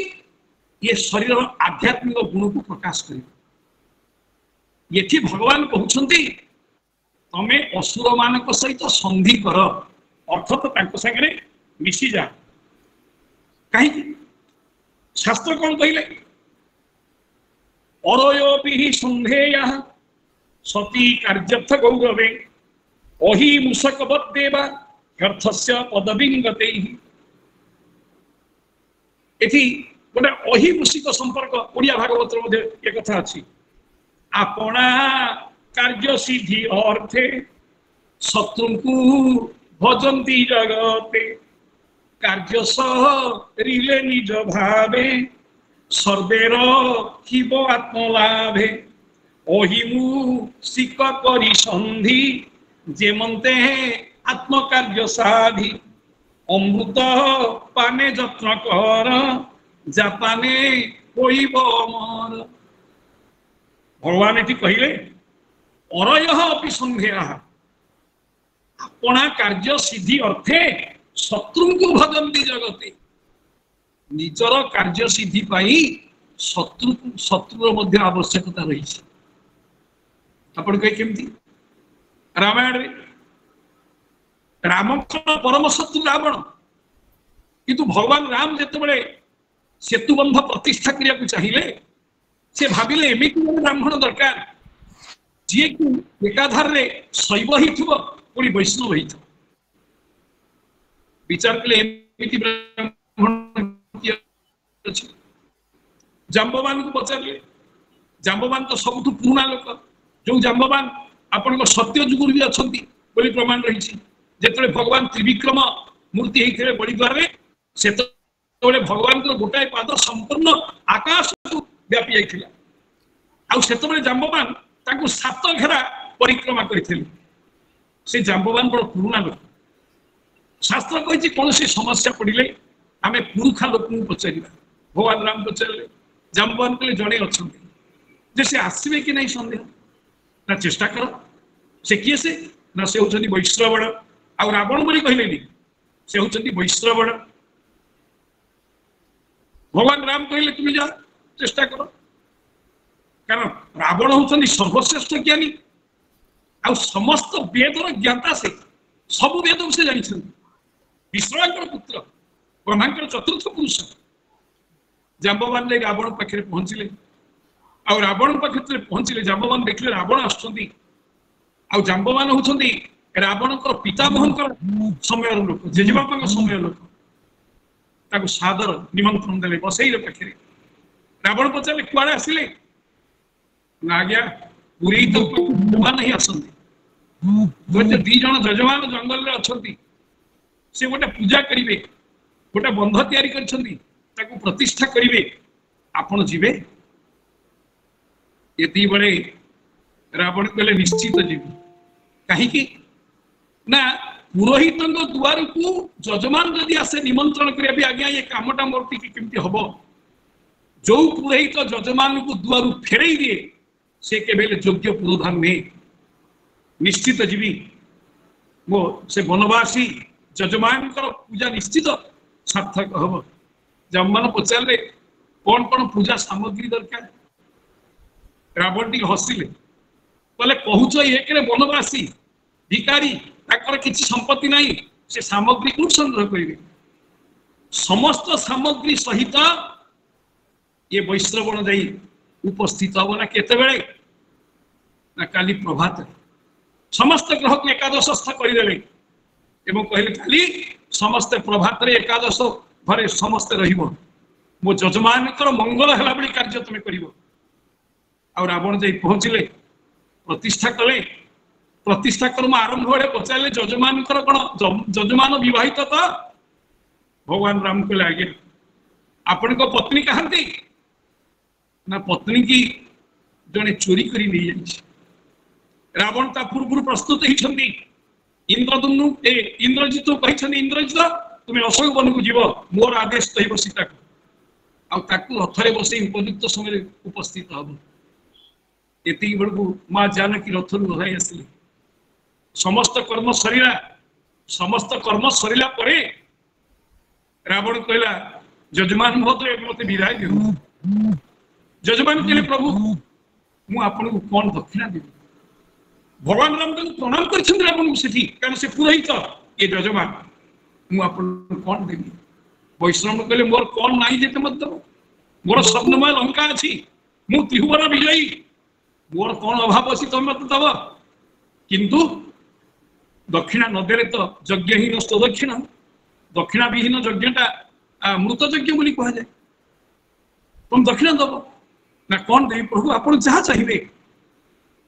ये शरीर आध्यात्मिक गुण को प्रकाश कर ये भगवान कहते तमे असुर मान सहित संधि कर अर्थात सागे मिसी जा कहीं शास्त्र कौन कहले अरयोपि संधेय सती कार्यर्थ गौरवे अहि मूषकवद्देवा ह्यर्थस्य पदविंगते एथि गोटे अहि मूषिक संपर्क ओडिया भागवत मध्ये एक कथा अछि आपणा कार्य सिद्धि अर्थे शत्रुंकु भजन्ति जगते कार्य सरिले निज भावे सर्वेर हिब आत्मलाभे अहिमु सिक करी संधि जेमंते आत्मकार्य साधि अमृत पाने जत्न कर जापाने होइब अमर भगवान ये कहले अरयः अपि संधेयः अपना कार्य सिद्धि अर्थे शत्रु को भजन्ति जगते निजर कार्य सिद्धि पाई शत्रु मध्य आवश्यकता रही आपण कहे केमती रामायण राम परम शत्रु रावण किंतु भगवान राम जिते सेतुबंध प्रतिष्ठा करने चाहिए से भाविले एमती ब्राह्मण दरकार जी कि एकाधार शैव ही थोड़ी वैष्णव ही विचार कले जाम्बवान को पचारे जाम्बवान तो सब पुराना लोक जो जाम्बवान आपण सत्य जुगुर भी अच्छा प्रमाण रही जेतले भगवान त्रिविक्रम मूर्ति होते बड़ीद्वार से भगवान गोटाए पाद संपूर्ण आकाश को व्यापी जाता आते जाम्बवान सात घेरा परिक्रमा करते से जाम्बवान बड़ पुराणा लोक शास्त्र कही कौन सी समस्या पड़े आम पुरुखा लोक पचार भगवान राम पचारे जाम्बवान कहले जड़े अच्छा से आसवे कि नहीं सन्देह ना चेष्टा कर से किए से ना से होचंदी वैश्रवण आ रावण बोली कहले से होचंदी वैश्रवण भगवान राम कहले तुम जा चेष्टा कर कारण रावण होचंदी सर्वश्रेष्ठ ज्ञानी आ समस्त वेदर ज्ञाता से सब वेद से जानी विश्रांकर पुत्र ब्रह्मांकर चतुर्थ पुरुष जाम्बवान रावण पाखे पहुंचले आ रावण पाखे पहुंचले जाम्बवान देखले रावण आसुचंदी आ जाम्बवान होचंदी रावण पितामह समय लोक जेजेबापा समय लोक ताको सादर निमंत्रण देले बसई पाखे रावण पचारे कुआड़े आसिले ना आज्ञा पूरी तो नहीं आसंती दी जन जजमान जंगल में अच्छा से गोटे पूजा करेंगे गोटे बंध तैयारी कर प्रतिष्ठा करेंगे आपण जीवे ये बड़े रावण कहले निश्चित जीव कहीं ना पुरोहित द्वार को जजमान जदि आसे निमंत्रण करें आज्ञा ये कामटा मोर केमती हम जो पुरोहित जजमान को द्वार फेरई दिए से केवल योग्य पुरोधान में निश्चित जीवी मो से वनवासी जजमान पूजा निश्चित सार्थक हम जमान पचारे कौन कौन पूजा सामग्री दरकार रावण टी हसिले कहले कहूच एक वनवासी भिकारी किसी संपत्ति नहीं से सामग्री को संग्रह करेंगे समस्त सामग्री सहित ये वैश्रवण जाई उपस्थित हम ना केतेबेले ना काली प्रभात समस्त ग्रह को एकादशस्थ करदेले एवं कहले काली समस्त प्रभात रे एकादश घरे समस्त रहिबो मो जजमान मंगल है बड़ी कार्य तुम कर रावण जाई पहुंचले प्रतिष्ठा कले प्रतिष्ठा कर्म आरंभ बड़े पचारे जजमान कौन जजमान विवाहित तो भगवान राम कहले आगे आपण को पत्नी कहती ना पत्नी की जड़े चोरी करी नहीं जाइए रावण ता पूर्व प्रस्तुत होती इंद्रदुम्नु इंद्रजित कहते इंद्रजित तुम्हें अशोक वन को जीव मोर आदेश कह सीता को रथरे बस उपयुक्त समय उपस्थित हम ये बेलू माँ जानकी रथर ओह्लाई आसिले समस्त कर्म सरीला समस्त कर्म सरीला परे रावण कहला जजमान महोदय मत विदाय दियो जजमान कहले प्रभु मु आपन को कौन दक्षिणा देबी भगवान राम को प्रणाम कर रावण से कारण से पुरोहित ये जजमान मु आपन कौन देबी वैष्णव कहले मोर कौन नहीं जेते मत दब मोर स्वर्णमय लंका अच्छी मु त्रिभुवन विजयी मोर कौन अभाव अच्छी तुम मत दब किंतु दक्षिणा नदेरे तो यज्ञहीन दक्षिणा दक्षिणा विहीन यज्ञटा मृत यज्ञ बोली कह जाए तुम दक्षिणा दब ना कौन देवी प्रभु आप जहाँ चाहिए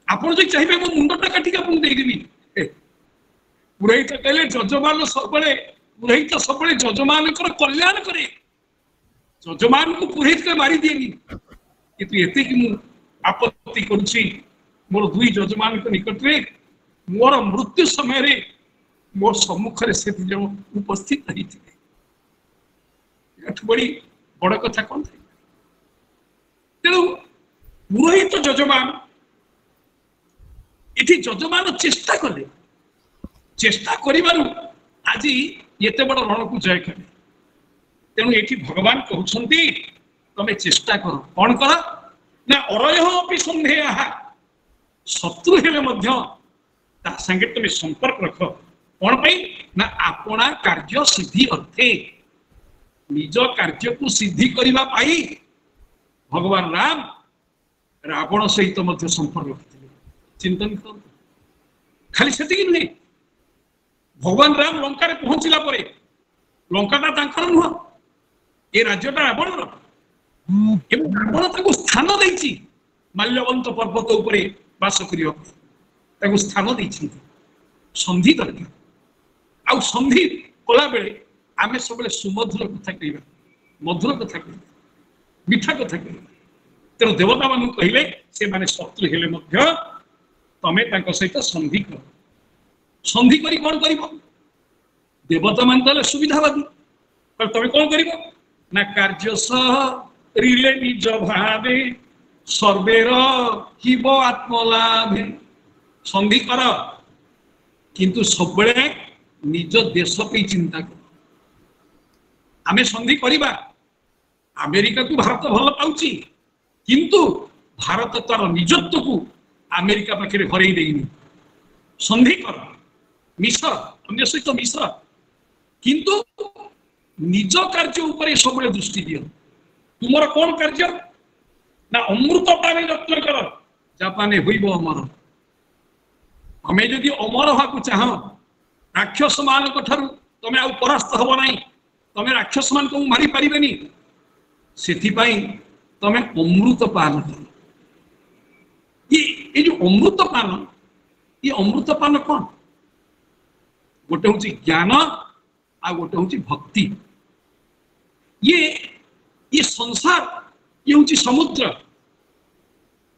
आपड़ जो चाहिए मो मुंडटा काटिक देदेवी पुरोहित कहले जजमान सब पुरोहित सब जजमान कल्याण करे जजमान को पुरोहित के मारी दिए किंतु एति कि मु आपत्ति करुछि मोर दुई जजमान निकट में मोर मृत्यु समय रे मोर सम्मुख से जन उपस्थित रही बड़ी बड़ कथा कौन थे तेणु पुरोहित जजमान इति जजमान चेष्टा कले चेष्टा करिबारु आज एते बड़ रण को जय कले तेणु ये भगवान कहउछंती तमे चेष्टा कर कौन कर ना अरयः अपि संदेह शत्रु हेले मध्य ता संगे तुम संपर्क रख कौन पाई ना आपना कार्य सिद्धि अर्थे निज कार्य को सिद्धि करने पाई भगवान राम रावण सहित मध्य संपर्क रखिले चिंतन कर खाली से नुहे भगवान राम लंका रे पहुंचला परे लंकाटा तांकर नुह ये राज्यटा रावण रावण ताको स्थान देछि माल्यवंत पर्वत उपरे वास करियो ताको स्थान देछि संधि करके आउ संधि कला बेले आमे सब सुमधुर कथा कहबा मधुर कथा कहबा मिठा कथा कहबा तेणु देवता मान कहले से माने शत्रु हेले मध्य तमे तांको सहित संधि कर संधि करी कौन करिवो देवता मान कहले सुविधावादी पर तमे कौन करिवो ना कार्य सह रिले निज भावे सर्वेर हिब आत्मलाभे संधि कर किंतु सब बेले निज देश पे चिंता कर आमे संधि करिबा अमेरिका को भारत भल पाउची किंतु भारत तार निजत्व को अमेरिका पाखे हरई देनी संधि कर मिश अन्य सहित मिश किंतु निज कार्य उपरे सब दृष्टि दियो तुमर कौन कार्य ना अमृत पाने यत्न कर जापाने होइब अमर हमें जदि अमर होगा चाह राक्षस मान तमे आ परास्त हब ना तमे राक्षस मान को मारी पारिबेनी सेथिपाई तमे अमृत पान कर ये जो अमृत पान कौन गोटे हूँ ज्ञान आ गोटे हूँ भक्ति ये संसार ये हूँ समुद्र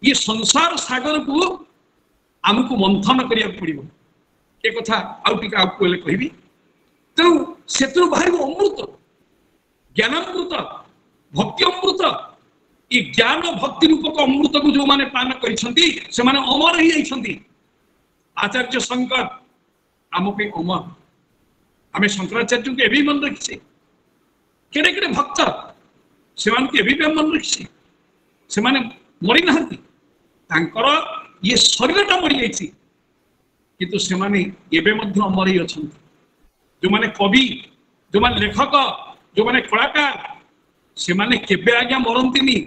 ये संसार सागर को आमको मंथन करिया पड़िबो ए कथा आउ टिका आपको कहबी तेणु से बाहर अमृत ज्ञानामृत भक्ति अमृत ये ज्ञान भक्ति रूपक अमृत को जो माने पान करिसंती से माने अमर ही जाइसंती आचार्य शंकर आम पे अमर आमे शंकराचार्य को एवं मन रखी केड़े केड़े भक्त से मन रखी से मरी ना ये शरीरटा मरी जाइए किंतु से अमर ही अच्छा जो माने कवि जो माने लेखक जो माने कलाकार से माने केबे आज्ञा मरंती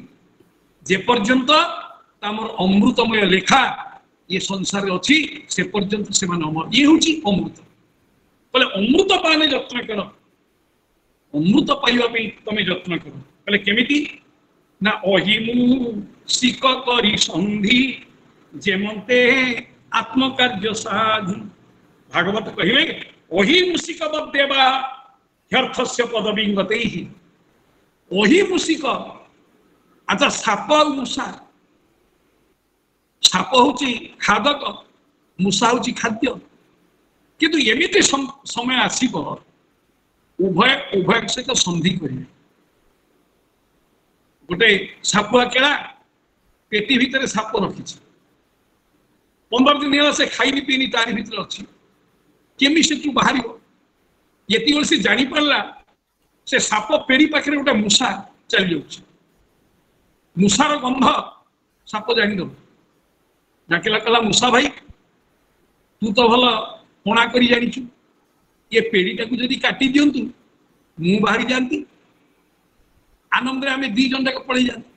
जे पर्यंत तामर अमृतमय लेखा ये संसार अच्छी से पर्यंत से माने अमर ये हूँ अमृत बोले अमृत पाने यत्न कर अमृत पाइबा तमे यत्न कर बोले केमिति ना अहिमु सिक करी संधि जेमते आत्मकार्य साधु भागवत कहले अहिमुसिक बदेवा ह्यर्थस्य पदवी गते अहिमुसिक अच्छा साप मूषा साप हूँ खादक मूषा हूँ खाद्य किंतु एमती समय आसब उभय उभय सहित संधि करेंगे गोटे सापुआ केड़ा पेटी भितर साप रखी 15 दिन है से खाई पीनी तारी भीतर अच्छी केमी से तू बाहर ये से जानी पारा से साप पेड़ी पाखे गोटे मूषा चली जाऊँ मूषार गंध साप जानीद डाकिला कहला मूषा भाई तू तो भल पणा कर जाचु ये पेड़ीटा को जदि काटी दिंतु मु बाहरी जाती आनंद आम दी जन जाक पड़े जाते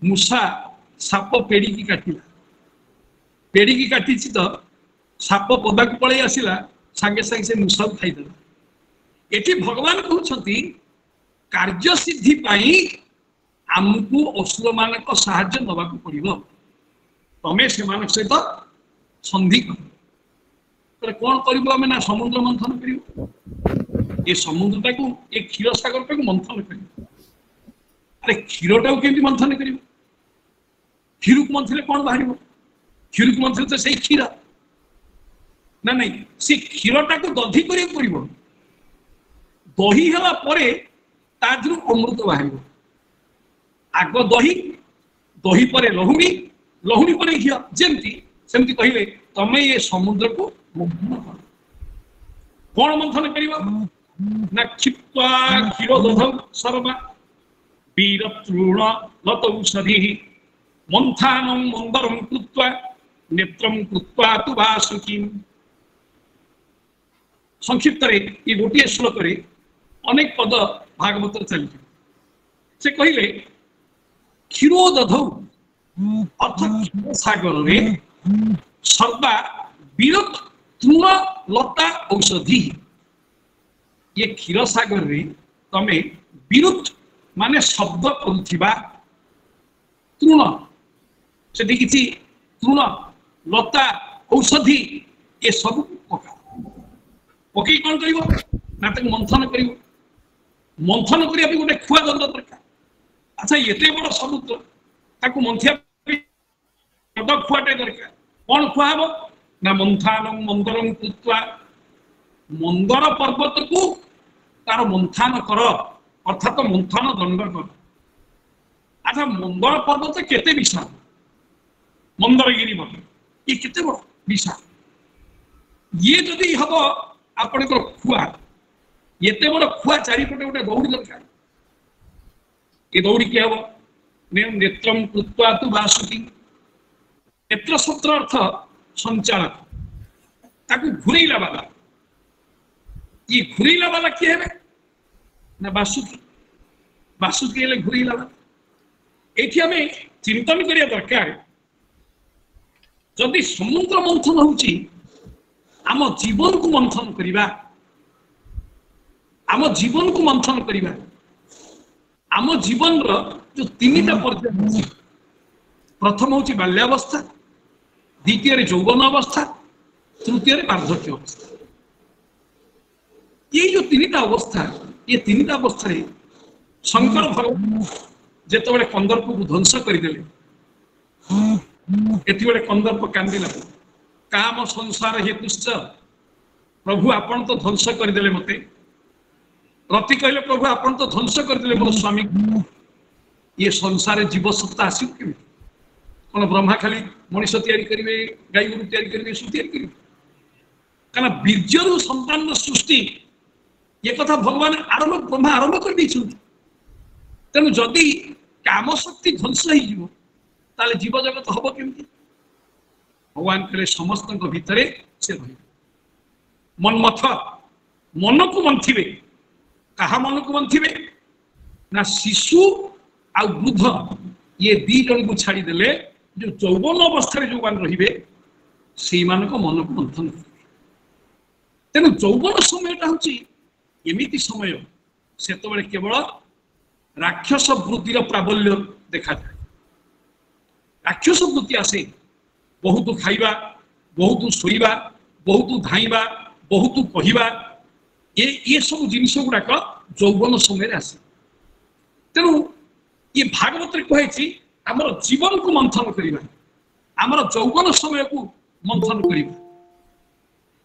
मूषा साप पेड़ी की काटिला पेड़ी की काटी तो साप पदा को पड़े आसला सांगे सांगे से मूषा को खाईदेला ये भगवान कहते कार्य सिद्धि पाई आमको असुर मान साहाय्य नवा पड़ो तमें से सहित संधि कर कौन कर ना समुद्र मंथन कर ये समुद्रटा को ये क्षीर सागर टाक मंथन कर अरे क्षीरटा को केमती मंथन कर क्षीर को मंथन कौन बाहर क्षीर को मंथन तो से क्षीर ना नहीं से क्षीरटा को दधि कर दही है अमृत बाहर आग दही दही पर लहुणी लहुणी पर घी जमती सेमती कहले तमें ये समुद्र को मंथन कर कौन मंथन कर ना क्षिप्त्वा क्षीरोदधौ सर्वा वीर तृण लतौषधि मंथानं मंदरं कृत्वा नेत्रं कृत्वा तु वासुकीम् संक्षिप्त ये गोटे श्लोक अनेक पद भागवत चली से कहले क्षीरोदधौ अर्थात सागर में सर्वा वीरत तृण लता औषधि ये क्षीर सागर रे तमे विरुद्ध माने शब्द करुथिबा तृण से किसी तृण लता औषधि ये सब पका पकई कौन कर मंथन कर मंथन करने गोटे खुआ दंड दरकार। अच्छा ये बड़ समुद्र ताकू मंथिया बड़ खुआटे दरकार कौन खुआ हम ना मंथान मंदरम कृत्वा मंदर पर्वत को तार मंथान कर अर्थात मंथन दंड कर। अच्छा मंदर पर्वत केते विशाल मंदरगिरी मठ ये केते बड़ विशाल ये जदि हम आपण खुआ एते बड़ खुआ चारिपटे गोटे दौड़ी दरकार ये दौड़ी किए हम नेत्रम कृत्वा तु वासुकी नेत्र शब्द अर्थ संचालक ताकू घुरैला वाला ये घुरैला वाला किए है ना वासुकी वासुकी हेले घुरैला वाला एठी हमें चिंतन करिया दरकार जदि समुद्र मंथन होची आम जीवन को मंथन करिबा आम जीवन को मंथन करिबा आम जीवन रो जो तीनटा पर्याय प्रथम होची बाल्यावस्था द्वितीय यौवन अवस्था तृतीय वार्धक्य अवस्था ये जो तीनटा अवस्था ये तीनटा अवस्था रे शंकर भगवान जेते बड़े कंदर्प को ध्वंस करदेले एति बड़े कंदर्प कांदिला काम संसार हेतुश्च प्रभु आपण तो ध्वंस करदेले मते रति कहले प्रभु आपण तो ध्वंस करदेले मोर स्वामी ये संसार जीव सत्ता आसी के कौन ब्रह्मा खाली मनीष तैयारी करेंगे गाई गोरु तैयारी करेंगे सब तैयारी करेंगे कारण बीर्जरु संतान सृष्टि ये कथा भगवान आरंभ ब्रह्मा आरंभ कर तेणु जदि काम शक्ति ध्वंस हो जीव जगत हम केमती भगवान कहले समस्त भितर से मनमथ मन को मंथिबे कहा मन को मंथिबे ना शिशु आ वृद्ध ये दी जन को छाड़ी देले जो यौवन अवस्था जो मान रहिबे से मान को मन को मंथन करिबे। तेणु यौवन समयटा होची एमिति समय से तो बड़े केवल राक्षस वृत्तिर प्राबल्य देखा जाए राक्षस वृत्ति आसे बहुत खाइबा बहुत शोइबा बहुत धाइबा बहुत कहवा ये सब जिनिस गुड़ाक यौवन समय आसे। तेणु ये भागवत कही आमर जीवन को मंथन करवा आमर यौवन समय को मंथन करवा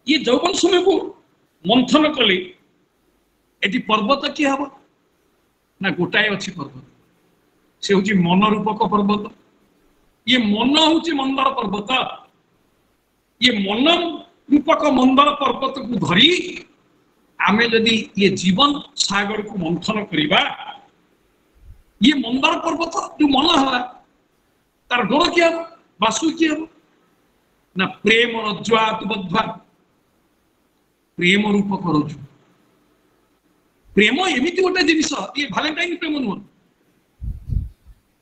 ये यौवन समय को मंथन कले एटी पर्वत किए हम ना गोटाए अच्छी पर्वत से हूँ मन रूपक पर्वत ये मन हूँ मंदर पर्वत ये मन रूपक मंदर पर्वत को धरी आमे जदि ये जीवन सागर को मंथन करवा ये मंदर पर्वत जो मन है तार डोर किए हम बासु किए हम ना प्रेम रज्ज्वात बद्ध्वा प्रेम रूपक रज्जु प्रेम एमती गोटे जिनिस ये भालेंटाइन प्रेम नुह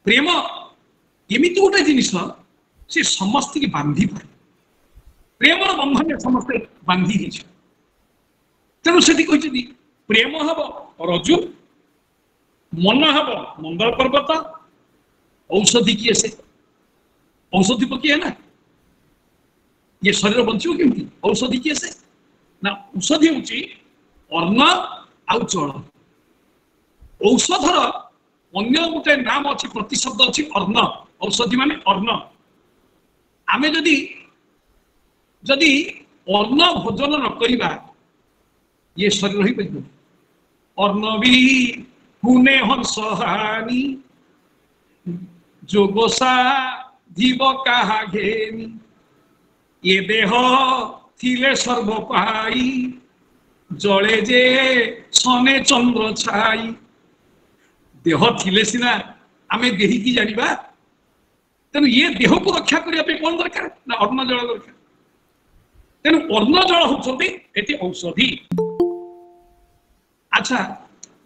प्रेम एमती गोटे जिनिस से समस्त की बांधी पाए प्रेम बंधन समस्ते बांधी तेणु से प्रेम हम रज्जु मन हम मंदर पर्वत औषधि किए से औषधि पकिए ना ये शरीर बंचो केमती औषधि किए से ना औषधि हूँ अन्न आउ जल औषधर अन्य गोटे नाम अच्छी प्रतिशब्द अच्छी अर्ण औषधि माने अर्ण आमे जदि जदि अन्न भोजन न करिबा ये शरीर रही पार अर्ण भी पुणे हंसहानी जोगोसा जीव कहा घेनी ये देह थिले सर्व पाई जले जे सने चंद्र छाई देह थिले सिना आमे देही की जानिबा तेणु ये देह को रक्षा करने कौन दरकार ना अन्न जल दरकार तेणु अन्न जल होती औषधि। अच्छा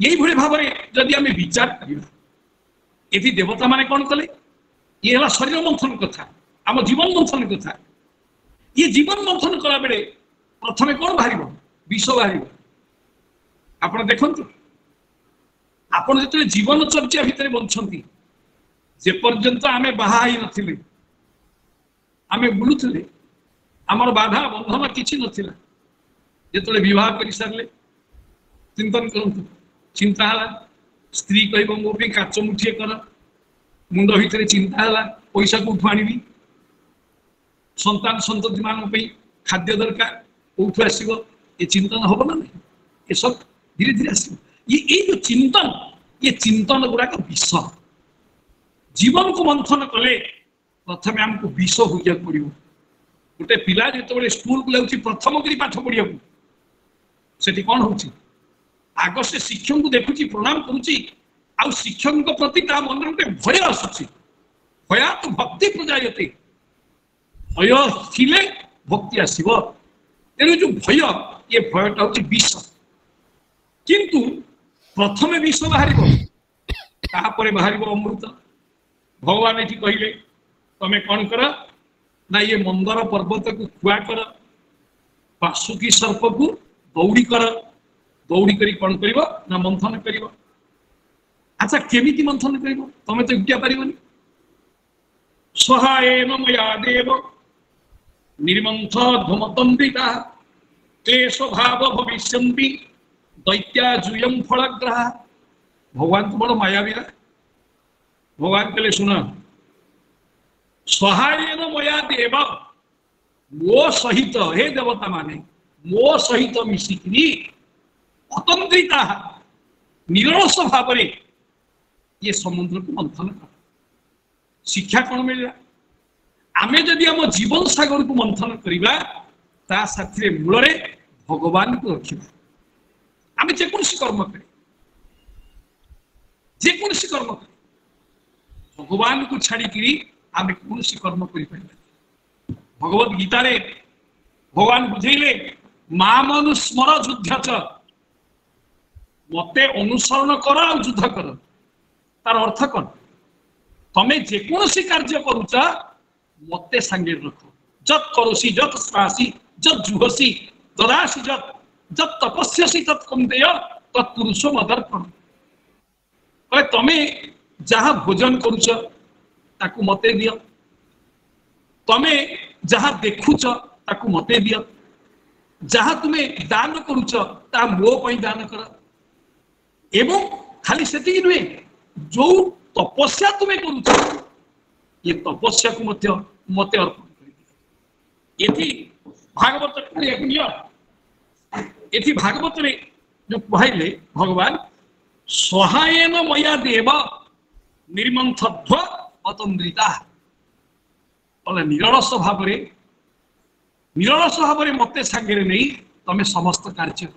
यही भाई भाव में जदि आम विचार करवा ये देवता माने कौन कले ये है शरीर मंथन कथा आम जीवन मंथन कथा ये जीवन मंथन कला बेले प्रथम कौन बाहर विष बाहर आप देखु आप जो जीवन चर्चा भितर बंचती जेपर्यंत आम बाहर नथिले आम बुलुले आमर बाधा बंधन किसी नथिला जिते विवाह कर सारे चिंतन करूँ चिंता है स्त्री कह मो काच मुठिए कर मुंड भितर चिंता है पैसा कौटू आनी संतान संतति मान खाद्य दरकार कौटू आसो ये चिंतन हम ना नहीं ये सब धीरे धीरे आसो ये जो चिंतन ये चिंतन गुड़ाक विष जीवन को मंथन कले प्रथम आमको विष होगा पड़ो गोटे पिला जो स्कूल को जाऊँगी प्रथम कर पाठ पढ़ा से कौन हो आग से शिक्षक को देखुची प्रणाम करुच्ची आ शिक्षक प्रति मन गोटे भय आसुची भया तो भक्ति प्रजायते भय थिले भक्ति आसव तेणु जो भय ये भयटा हूँ विष किंतु प्रथमे विष बाहर बाहर अमृत भगवान ये कहले तमें कौन कर ना ये मंदर पर्वत को खुआ कर बासुकी सर्प को दौड़ी कर दौड़ी करी कौन कर ना मंथन कर अच्छा केमिति मंथन कर तमें तो विद्या पार सहायेन मया देव निर्मंथ धूमतंबिता क्लेश भाव भविष्यन्ति दैत्या जुयम फलग्रहा भगवान तो बड़ मायावी भगवान कहले सुना सहायेन मया देव मो सहित हे देवता माने मो सहित मिसिकी अतंत्रिता निरस भाव ये समुद्र को मंथन कर शिक्षा कौन मिलला आमे जदि आम जीवन सागर को मंथन करवा ता साथी मूल भगवान को रखा आम जेकोसी कर्म कर जेकोसी कर्म कर भगवान को छाड़ी आम कौन कर्म कर भगवत गीता रे भगवान बुझेले मामनुस्मर युद्ध च मते अनुसरण कर आ युद्ध कर तार अर्थ कौन तमें जेकोसी कार्य करुच मते सांगे रख जत करोसी जत श्वासी जत जुहसी ददासी जत जत तपस्यसी तत् कुंदेय तत्पुरुषो मदर्पण तमें जहाँ भोजन करुच ताकू मते दिय तमें जहाँ देखुच ताकू मते दिय जहाँ तुम्हें दान करुच ता मो पई दान कर एवं खाली सेति नुहे जो तपस्या तुम्हें करुच ये तपस्या को मते अर्पण कर भागवत ये भागवत जो कहले भगवान सहायन मया देव निर्मंथत्व अतंद्रिता निरलस भाव मते सांगे नहीं तमें समस्त कार्य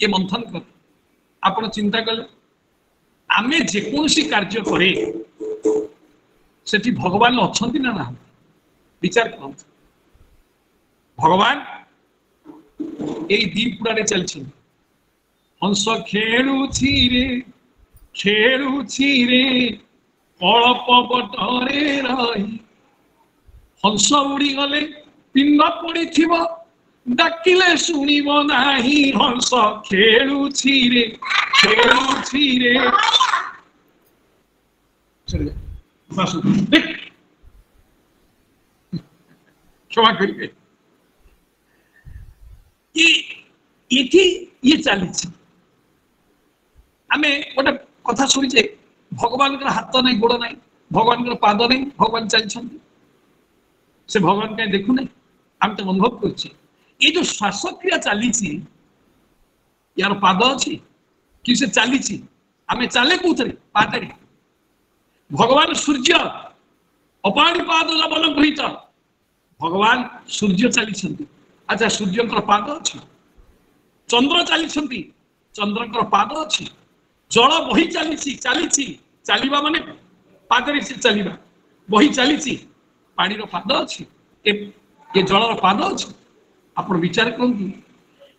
ये मंथन कर आपण चिंता कले आमे जेकोसी कार्य करे सेठी भगवान अच्छा ना विचार कर भगवान यही दीपुड़ा चलती हंस खेलुछि रे कल्प बटरे रही हंस उड़ी गले पिंड पड़ी डाकिले शुणिब नाही हंस खेलुछि रे क्षमा करिए ये चली आम गोटे कथा शुणीचे भगवान हाथ नहीं गोड़ नहीं भगवान पाद नहीं भगवान चलते से भगवान कहीं देखु ना आम तो अनुभव कर ये जो श्वासक्रिया चली यार पाद अच्छी कि से चली आम चले कौन पादे भगवान सूर्य अपाणीपाद लबन गृहीत भगवान सूर्य चली अच्छा सूर्य पाद अच्छी चंद्र चली चंद्र पाद अच्छी जल बही चली चलवा माने पादरे से चलवा बही चली पानी पाद अच्छी ये जल पाद अच्छी आप विचार करूँ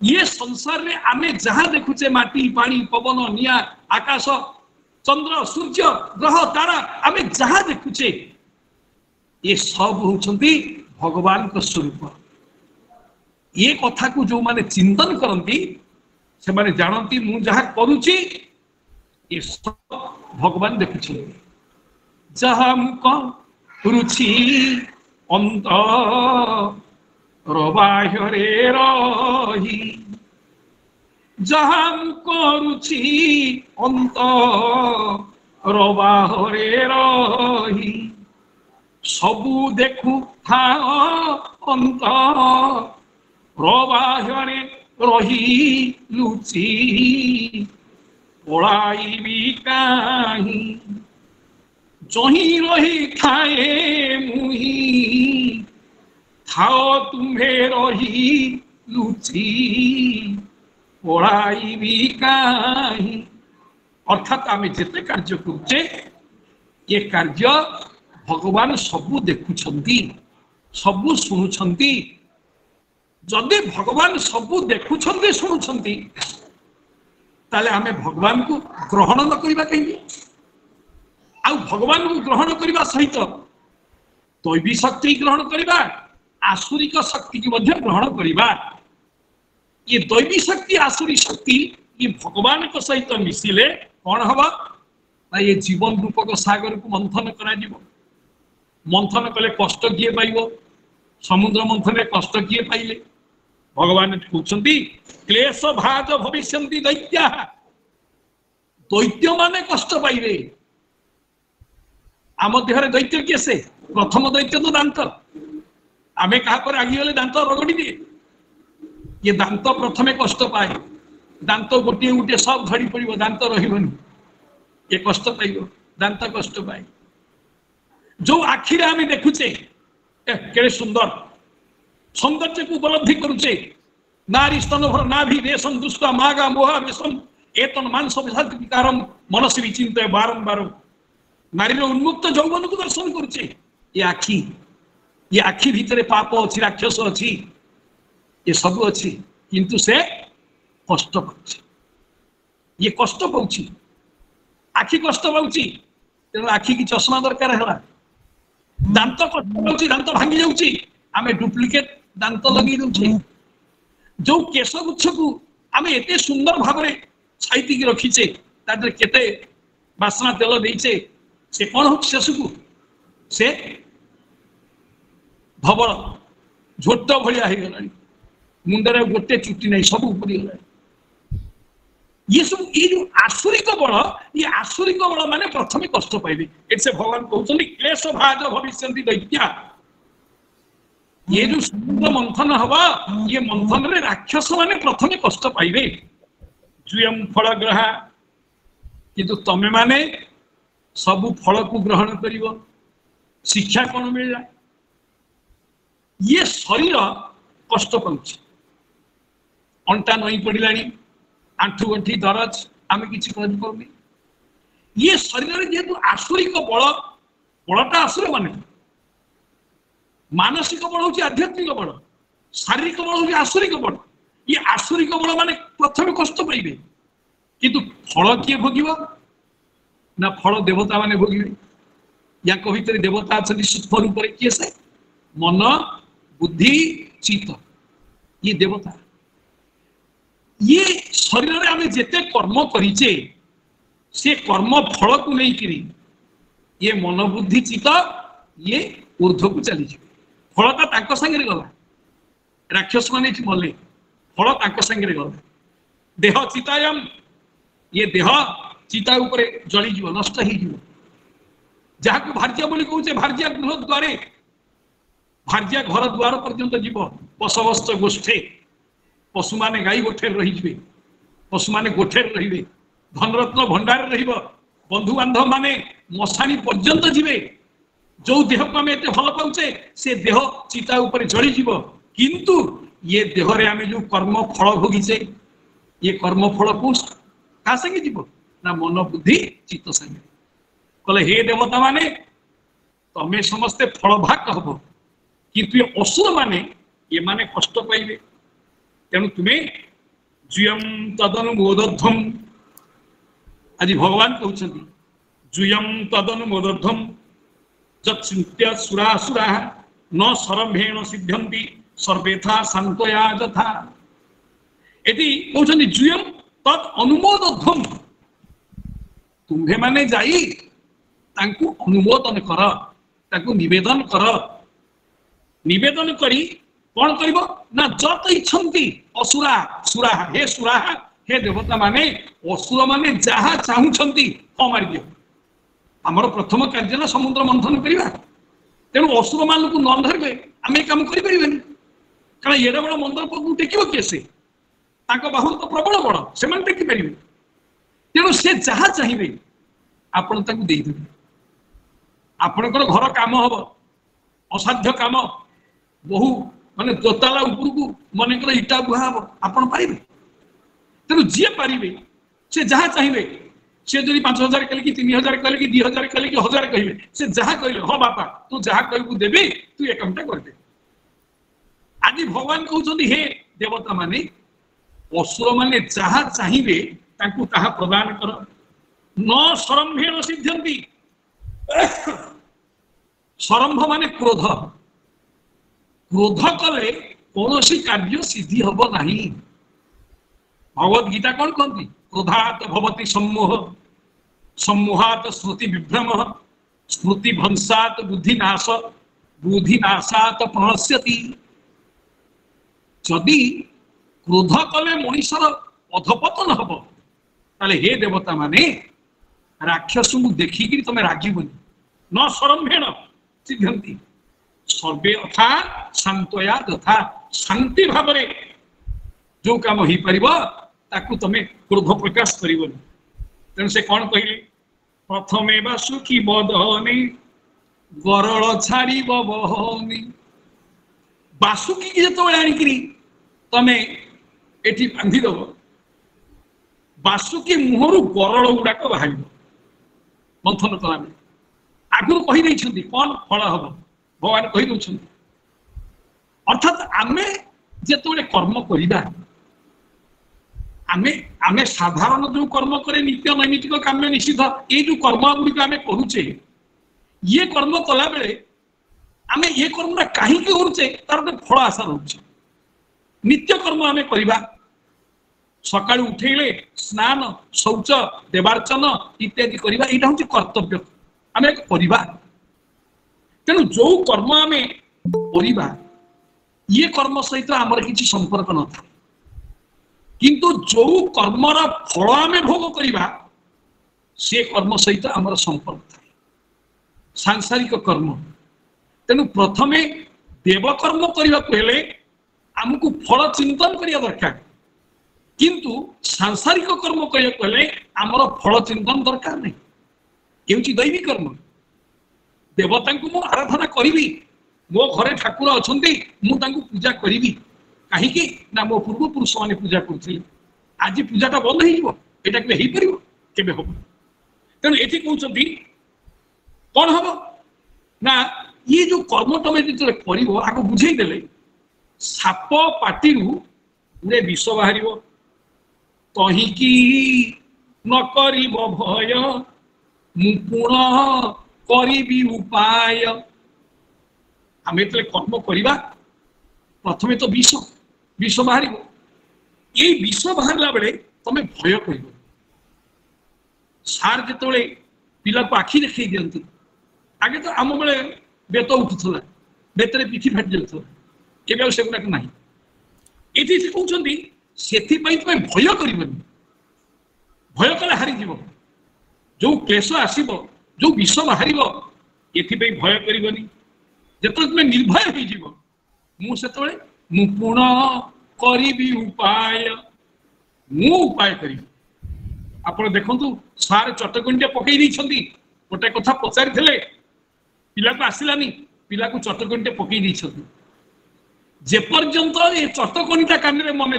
ये संसार रे आमे जहाँ देखुचे माटी पानी पवन निया आकाश चंद्र सूर्य ग्रह तारा आमे जहाँ देखुचे ये सब होचंती भगवान का स्वरूप ये कथा को जो माने चिंतन करती से माने जानती मु जहाँ करुची ये सब भगवान देखुचे जहाँ रुचि अंत रबाह्य रे रही जहा करुछि अंतर बाहरे रही सबू देखु था अंतर बाहरे रही लुचि पड़ाइबी काहीं जही रही थाए मुही थाओ तुम्हे रही लुचि पड़ाइबी काहीं। अर्थात आम जिते कार्य करुचे ये कार्य भगवान सबू देखुछंती सबू शुणुछंती। जदि भगवान सबू देखुछंती शुणुछंती ताले आमे भगवान को ग्रहण न करिबा कहीं आ भगवान को ग्रहण करने सहित दैवी शक्ति ग्रहण करवा आसुरिक शक्ति की मध्य ग्रहण करवा। ये दैवी शक्ति आसुरी शक्ति ये भगवान को सहित मिसिले कौन हम ना ये जीवन रूपक सागर को मंथन करा मंथन कले कष्ट किए पाइब समुद्र मंथन कष्ट किए पाइले भगवान कहते क्लेश भाज भविष्य दैत्या दैत्य माने कष्ट पाइबे। आम देहर दैत्य किए से प्रथम दैत्य तो दांत आम क्या रागिगले दांत रगड़ी दिए ये दांत प्रथमे कष्ट पाए दांत गोटे गोटे सब झड़ी पड़ो दांत रही ये कष्ट पाइब दांत कष्ट पाए। जो आखिरे आम देखुचे के सुंदर सौंदर्य को उपलब्धि करुचे नारी स्तनभर नाभि रेशम दुष्टा मागा मोहा रेशम एतन मांस विकारम मनसी विचिंत बारंबार नारी उन्मुक्त यौवन को दर्शन करुचे ये आखि भितर पाप अच्छी राक्षस अच्छी ये सब अच्छी किंतु से कष्ट पाउछि ये कष्ट पाउछि आखि कष्ट पाउछि तेणु आखि की चश्मा दरकार है दांत कष्ट पाउछि दांत भांगी जाउछि आमे डुप्लिकेट दांत लगी दउछि जो केश गुच्छ को आमे एते सुंदर भाव में छाइति की रखीचे तादर केते बासना तेल देइचे से कौन हो शेष को से भवर झोट भाया हो मुंडर गोटे चुट्टी नहीं सब उपरीगला ये सब ये जो आसुरिक बल ये आसुरिक बल माने प्रथम कष्ट पाइबे एसे भगवान कहते क्लेश भाज भविष्य दैत्या ये जो समुद्र मंथन हवा ये मंथन रे राक्षस माने प्रथम कष्ट पाइबे जुयम फल ग्रहा किंतु तमे माने सबु फल को ग्रहण करिव शिक्षा कौन मिलला ये शरीर कष्ट पाउछि अंटा नई पड़िलानी आंठू गंठी दरज आम किसी कर ये शरीर जेहेतु आसुरिक बल बलटा आसुर माने मानसिक बल हूँ आध्यात्मिक बल शारीरिक बल हूँ आसुरिक बल ये आसुरिक बल माने प्रथम कष्ट पाइबे किंतु फल किए भोगिब ना फल देवता माने भोगिबे या भितर देवता अच्छा सूक्ष्म रूप से किए से मन बुद्धि चित्त ये देवता ये शरीर में आम जिते कर्म करीचे से कर्म फल को नहीं करी ये मन बुद्धि चित्त ये ऊर्ध्व को चली फलटा सांगे गला राक्षस मान मले फल सांगे गला देह चितायम ये देह चिता उपरे जली जीव नष्ट हो जहाँ को भार्या बोली कहूचे भार्या गृह द्वारे भार्या घर द्वार पर्यंत जीव बसवस्त गोष्ठे पशु माने गाई गोठे रही पशु माने गोठे रे धनरत्न भंडार बंधु बांधव माने मशाणी पर्यंत जीवे जो देह को आम एत भल पाचे से देह चिता उपर जली जीव किंतु ये देह रे आम जो कर्म फल भोगीचे ये कर्म फल को क्या संगे जीव ना मन बुद्धि चित्त संगे कहले हे देवता माने तमें समस्ते फल भाग हम किंतु ये असुर माने ये माने कष्ट पाइबे तेणु तुम्हें जुयम तदनुमोदध्वम आज भगवान कहते जुयम तदनुमोदध्वम जत्चिन्त्य सुरासुरा न सरम्भेण सिद्ध्यन्ति सर्वेथा शान्तया यथा यदि कहते जुयम तद अनुमोदध्वम तुम्हें माने जाई तांकु अनुमोदन कर तांकु निवेदन कर निवेदन करी कौन करिबो ना जत इच्छन्ति असुरा सुरा हे सुरा हे देवता माने असुर माने जहा चाहूछंती हाँ मारी दियो आमर प्रथम कार्य ना समुद्र मंथन करवा तेणु असुर मान को न धरले आम काम करें कारण एडे बड़ मंदर को टेक किए से बाहु तो प्रबल बड़ से टेकी पारे तेणु से जहा चाहिए आपण देदेवे आपणकर घर काम हम असाध्य काम बहु माने दोताला उपरकू मनकर इटा बुहा हम आपण पारे तेणु जी पारे से जहाँ चाहिए से जो 5,000 कले कि 3,000 कले कि 2,000 कले कि 1,000 कहे से जहाँ कहले हाँ बापा तू जहाँ कहू देवी तू ये कामटा करदे आज भगवान कहते हे देवता माने असुर माने जहाँ चाहिए ताकू ताहा प्रदान कर न सरम्भेण सिद्ध्यन्ति सरम्भ माने क्रोध क्रोध कले कौन कार्य सिद्धि हम नहीं भगवद गीता कौन कहती क्रोधात भवति सम्मोह सम्मोहात स्मृति विभ्रम स्मृति भंसात बुद्धिनाश बुद्धिनाशात प्रणश्यति जदि क्रोध कले मनुष्यर अधपतन हम ताले हे देवता माने राक्षस को देखिक तुम रागीबनी न सरम्भेण सिद्ध्यन्ति सर्वे अथा शांतया तथा शांति भाव जो काम हो पार तुम क्रोध प्रकाश कर तेणु से कौन कहले प्रथमे बासुकी बदने गरल छाड़ी बहनी बासुकी की जो आनिकी तमें ये बांधिदेव बासुकी मुहर गरल गुड़ाक बाहर मंथन कला आगुरी कहीदे कौन फल हम भगवान कहीदे अर्थात आमे जो कर्म करिबा आमे आमे साधारण जो कर्म करे नित्य नैमित्तिक काम्य निषिद्ध ये जो कर्म गुड़िक आमे करुचे ये कर्म कला बेले आमे ये कर्म कहीं करुचे तार गोटे फल आशा रोचे नित्य कर्म आमे करिबा सकाळु उठेले स्नान शौच देवार्चन इत्यादि करिबा एटा होची कर्तव्य आमे करिबा तेणु जो कर्म आमे करिबा ये कर्म सहित आमर किसी संपर्क न था किंतु जो कर्मर फल आमे भोग करिबा से कर्म सहित आमर संपर्क था सांसारिक कर्म तेणु प्रथमे देव कर्म करने को हेले आमको फल चिंतन करिया दरकार किंतु सांसारिक कर्म करने को हेले आमर फल चिंतन दरकार नहीं ये दैवी कर्म देवता को मु आराधना करी मो घरे ठाकुर अच्छा मुझे पूजा करी कहीं ना मो पूर्व पुरुष मैंने पूजा करते आज पूजाटा बंद हो हम तेणु ये कहते कौन हम ना ये जो कर्म तुम जो कर आगे बुझेदेले साप पाटी गोटे विष बाहर कहीकि न कर भय मु पुनः करी उपाय आम जो कर्म करवा प्रथमे तो विष विष बाहर ये विष बाहर बेले तुम भय कर सार जो पिला को आखि देखा दिखती आगे तो आम बेले बेत उठूला बेतरे पिठी फाटी जाता केवल से गुड़ाक ना ये कहते से तुम भय कर भय कले हारी जो क्लेश आसब जो विष बाहर ये भय करनी जो तुम निर्भय मुझे पुनः करी उपाय मु उपाय करी आप देखु सार चटकणीटे पकई गोटे कथा पचारि पिला को आसलानी पिला को चटकणीटे पकई जेपर्यंत ये चटकणीटा कान मन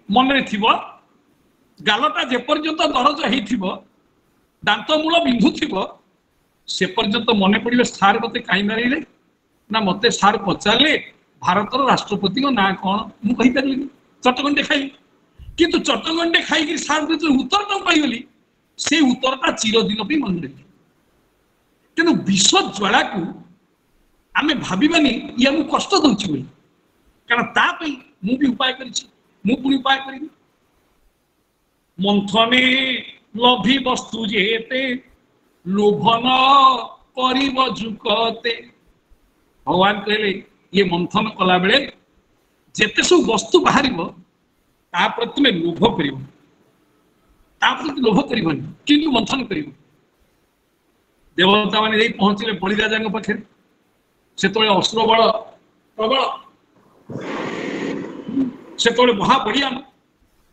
मन थी गालटा जेपर्यंत दरज हो दांत मूल बिंधु से पर्यंत मन पड़े सार मत कहीं मारे ना मत सार पचारे भारत राष्ट्रपति ना कौन मुझे चटकणीटे खाई किंतु चटकणीटे खाई सार जो उत्तर पाईगली से उत्तरटा चिरदिन मन रखी तेणु विष ज्वाला को आमे भावानी ये आमको कष्ट दूसरी कारण मुझे उपाय करी उपाय करी मंथने लभी वस्तु जेते लोभन जुकते भगवान कहले ये मंथन कला बेले जेते सब वस्तु बाहर ता प्रति तुम लोभ कर लोभ करबनी किंतु मंथन कर देवता मैंने पहुंचले बलिराजा पाखे से अस्त्र बल प्रबल से महाबलियान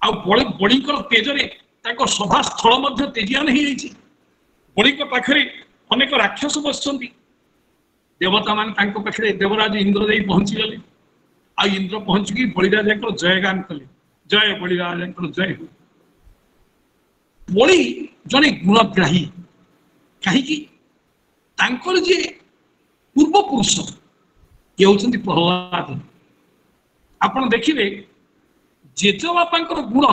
बड़ी तेजरे सभा स्थल तेजियान हो बड़ी पाखे अनेक राक्षस बसुँच देवता मान पाखे देवराज इंद्र दे पहुंची गले आ इंद्र पहुंचिकी बलिराजा जयगान कले जय बलिराजा जय हो बलि जड़े गुणग्राही कहीं जे पूर्व पुरुष ये होती प्रहलाद आपण देखिए जेजेबापा गुण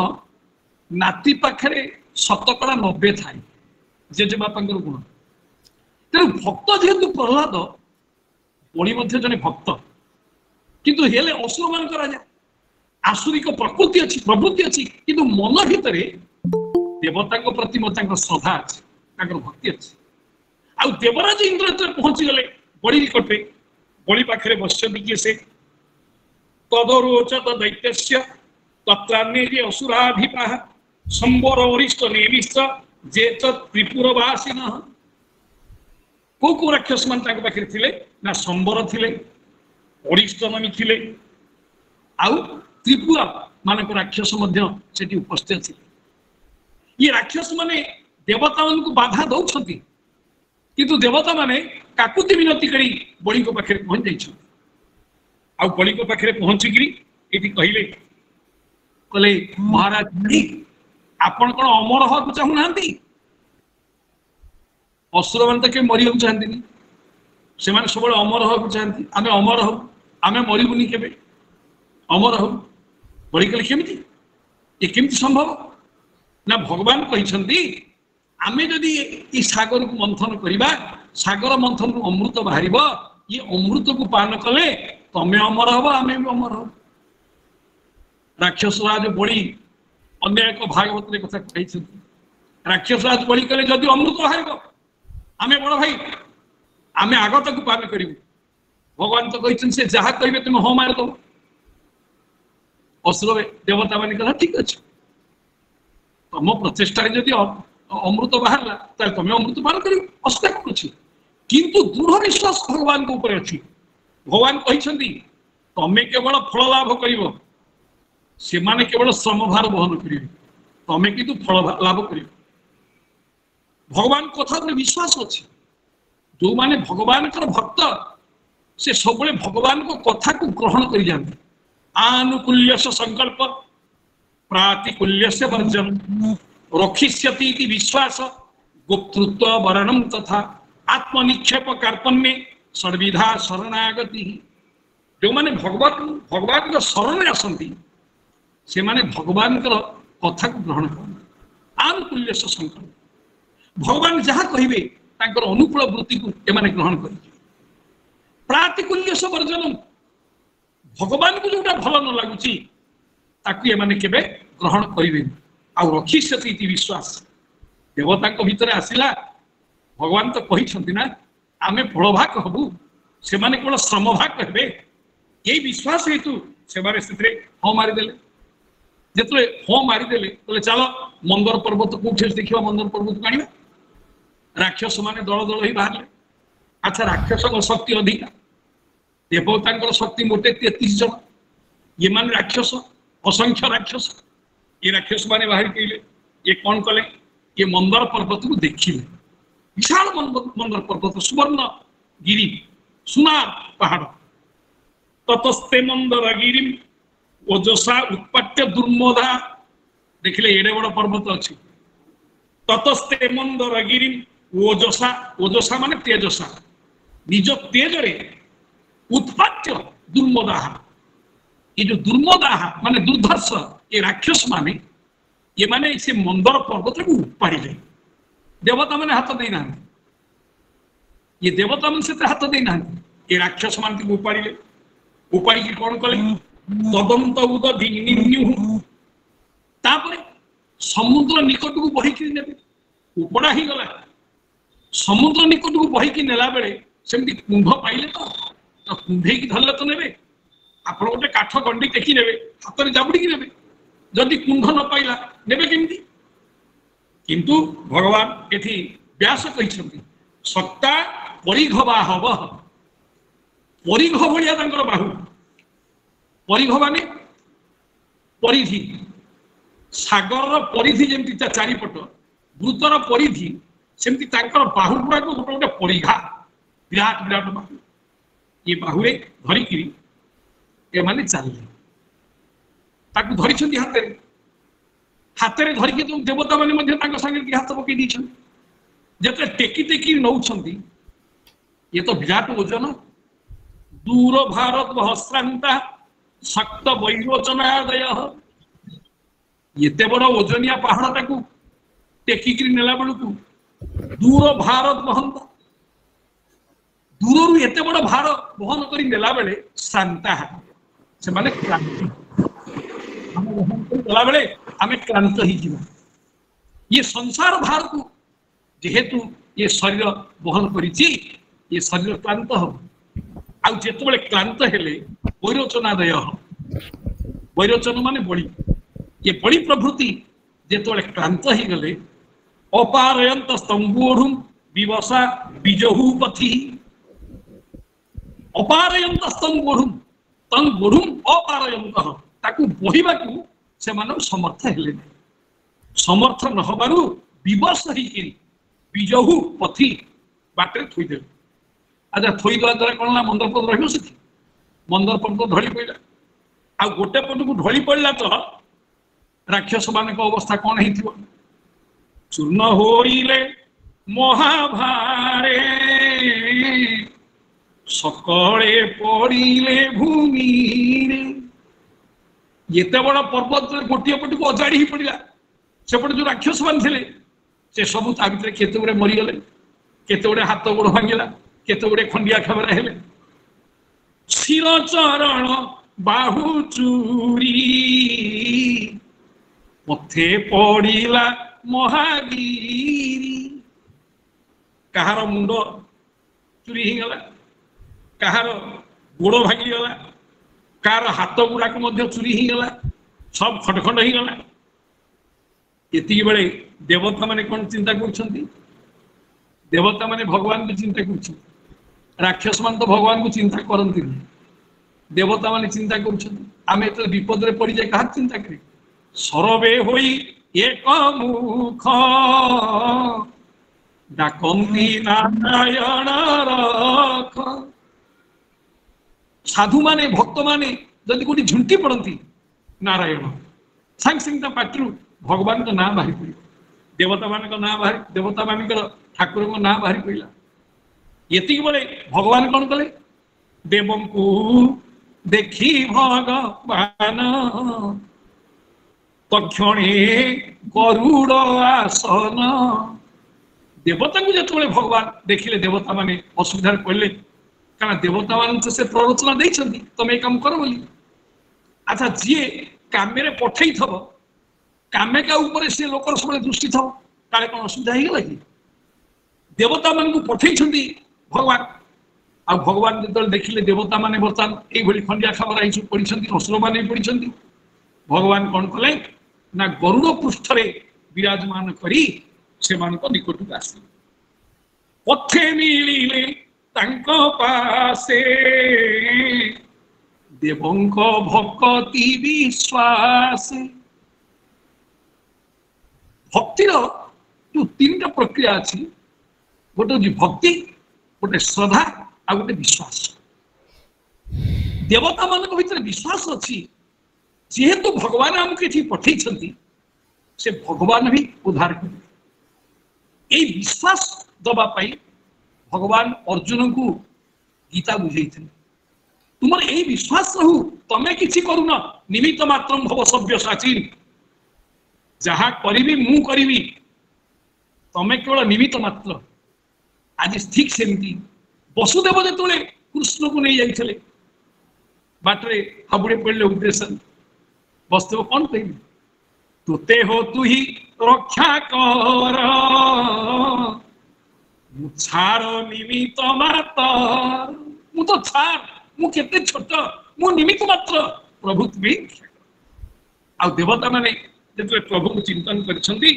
नाती पाखे 90 थाए जेजेबापा गुण तेणु भक्त जेहेतु प्रहलाद बलि जड़े भक्त किंतु हेले असुर मान राजा आसुरिक प्रकृति अच्छी प्रवृत्ति अच्छी किंतु मन भितर देवता प्रति श्रद्धा अच्छी भक्ति अच्छी आ देवराज इंद्र पहुंची गले बलि निकटे बलि पाखे बसती किए से तदरोचत दैत्य तत्रान्ये असुराधिपा संबर वरिष्ठ नेमिश्च जे त्रिपुरवासिन को राक्षस मान पाखे थिले ना संबर थिले वरिष्ठ नमी थिले आउ त्रिपुरा मानक राक्षस से उपस्थित थे ये राक्षस माने देवता मान को बाधा दौरान किंतु देवता माने काकुति विनती करी बलि को पाखे पहुंच जाइछन आ बलि को पाखे पहुंचिकी ये कहले कहले महाराज आपण कौन अमर हवा चाहूना असुर मान तो के मरी चाहती से सब अमर हवा चाहती आम अमर हूँ आम मरबुनि के अमर हूँ बलि कहले केमिति ये केमिति संभव ना भगवान कहते आम जदि ये सागर को मंथन करवा सागर मंथन को अमृत बाहर ये अमृत को पान कले तमें अमर हम आम भी अमर हम राक्षसराज बलि अन्य एक भागवत कथा कही राक्षसराज बलि कले जदि अमृत बाहर आम बड़ भाई आम आगत को पान करूँ भगवान तो कहते से जहाँ कहे तुम हाँ मारिदब असुर देवता मान कहा ठीक अच्छे तुम प्रचेषा जदि अमृत बाहर तुम अमृत पान कर असुविधा कौन अच्छी किंतु दृढ़ विश्वास भगवान को ऊपर अच्छी भगवान कहते तुम्हें केवल फल लाभ कर से माने केवल श्रम भार बहन करेंगे तुम्हें किंतु फल लाभ कर भगवान कथा विश्वास अच्छी जो माने भगवान भक्त से सब भगवान को कथा को ग्रहण कर जाते आनुकूल्य संकल्प प्रातिकूल्य वर्जन रक्षिष्यति विश्वास गुप्तृत्व वर्णम तथा आत्मनिक्षेप कार्पण्य सर्विधा शरणागति जो माने भगवान शरण आसती से माने भगवान कथा को ग्रहण कर आनुकूल्य संकल्प भगवान जहाँ कहे अनुकूल वृत्ति को एमाने ग्रहण कर प्रातिकूल्य वर्जन भगवान को जोटा भल न लगुच के ग्रहण करेंगे आउ रक्षिष्यति विश्वास देवता भितर आसला भगवान तो कहते ना आम फलभाग हबू से केवल श्रमभाग कहे यही विश्वास हेतु से हाँ मारिदे जिते हाँ मारिदे बोले चल मंदर पर्वत कौटे देखा मंदर पर्वत को आना राक्षस माने दल दल ही बाहर अच्छा राक्षस शक्ति अधिका देवता शक्ति मोटे 33 जन ये मान राक्षस असंख्य राक्षस ये राक्षस माने बाहर कहले ये कौन कले ये मंदर पर्वत को देखिले विशाल मंदर पर्वत सुवर्ण गिरी सुना पहाड़ ततस्ते मंदर गिरी ओजसा उत्पत्य दुर्मोधा देखिले एडे बड़ पर्वत अच्छी ततस्ते मंदर गिरी ओजसा ओजसा माने तेजसा निज तेजरे उत्पाद्य दुर्मदाह ये जो दुर्मदाह माने दुर्धर्ष ये राक्षस माने ये माने से मंदर पर्वत को उपाड़े देवता माने हाथ देना ये देवता मन से हाथ देना ये राक्षस मान को उपाड़े उपाड़ी कौन कले तदंत उदु समुद्र निकट को बहिकी ने उपड़ा ही गला समुद्र निकट को बहिकी नेला बेले सेमती कुंभ पाइले तो कुंभे की धरले तो नेबे आपण गोटे काठ गंडी टेकी नेबे हाथ में जाबुड़ी की नेबे जदि कुंभ न पाइला नेबे केमती किंतु भगवान एठी व्यास कहते सत्ता परिघ बाहव परिघ भाया बाहु परिघ माने परिधि सागर परिधि जमी चारिपट वृत्तर परिधि सेमती बाहु गुड़ा गोटे गोटे परिघा विराट विराट बाहु ये बाहुरे धरिकी एमाने चलले ताकू धरी हाथ हाथ में धरिकी जो देवता मैंने संगे हाथ पकई जिते टेकी टेकी नौ ये तो विराट ओजन दूर भारत हस्रांता शक्त वैरोचनादय एते बड़ ओजनिया पहाड़ ताकू टेकिक नेला बेलू दूर भारत बहंता दूर एते बड़ भार बहन कर नेला बेले शांता से माने क्रांति गला बेले आमे क्रांत ही जीवा ये संसार भार को जेहेतु ये शरीर बहन करिछि ये शरीर क्लांत हो आउ जेतबेले क्लांत हेले वैरोचनादय वैरोचन माने बड़ी ये बड़ी प्रभृति जेतबेले क्लांत ही गले अपारयंत स्तंभोढ़ुम विवसा बीजहु पथि अपारयंत स्तंभोढ़ुम तंगोढ़ुम अपारयंत ताकू बहिबाकू से मानव समर्थ हेले समर्थ न हबारु विवश ही बीजहु पथि बाटे थोई अच्छा थोई देवा द्वारा कौन मंदर पद रही से मंदर पद तो ढली पड़ा आ गोटे पट को ढली पड़ा तो राक्षस मान अवस्था कौन हो चूर्ण होइले महाभारे सकले पड़िले भूमि एत बड़ पर्वत गोटे पट को अजाड़ी ही पड़ा सेपटे जो राक्षस मान थे से सब ता भर केते गुड़े मरीगले केते गुड़े हाथ गोड़ भांगला केते गुड़े खंडिया खबर हेले शिर चरण बाहु चूरी मथे पड़िला महावीरी कहार मुंड चूरी ही गला कहार गोड़ भांगीगला कार हाथ गुड़ाक चूरी ही गला सब खंड ही गला एति बेले देवता माने कौन चिंता कर देवता माने भगवान की चिंता कर राक्षस मान तो भगवान को चिंता करती देवता माने चिंता करें तो विपद रे पड़ जाए क्या चिंता करें सरवे होई एक मुख डाकंती नारायण रख साधु माने भक्त माने जदि कोटी झुंटी पड़ती नारायण सांग सांग पाटू भगवान का नाम बाहरी पड़ देवता मान ना बाहरी देवता मान ठाकुर को ना बाहरी पड़ा ये बड़े भगवान कौन कले देवं को देखी भगवान तक्षणे गरुड़ आसन देवता को जो भगवान देखिले देवता माने असुविधा पड़े कारण देवता मान से प्ररोचना देते तुम ये कम कर बोली अच्छा जी काम पठई थब कामेका ऊपर से लोकर सब दृष्टि थो काले कौन असुविधा होगा कि देवता मान को पठई भगवान आ भगवान जो देखिले देवता माने बर्तमान ये खंडिया खबर आई पढ़ी असुर मान पढ़ी भगवान कौन कले ना गरुड़ पृष्ठ विराजमान करी से निकट आस पथे मिलिले तांको पासे देवंक भक्ति विश्वास भक्तिर जो तीन टा प्रक्रिया अच्छी गोटे भक्ति गोटे श्रद्धा आ गोटे विश्वास देवता मान भीतर विश्वास अच्छी जेहेतु भगवान आमको ये पठई से भगवान भी उद्धार कर विश्वास दवाई भगवान अर्जुन को गीता बुझे तुम यही विश्वास रहू तमें किसी करूना निमित्त मात्र भव सभ्य साची जहा करी मु करी तमें केवल निमित्त मात्र आज ठीक सेमती वसुदेव जो कृष्ण को नहीं जाते बाटरे हाबुड़े पड़े उद्देश्य वसुदेव कौन कह तुते हो तु ही रक्षा कर छाड़ निमित्त मात्र मु तो छाड़ मु केते छोट मु निमित्त मात्र प्रभु तुम्हें आ देवता माने जो प्रभु को चिंतन करिसेंती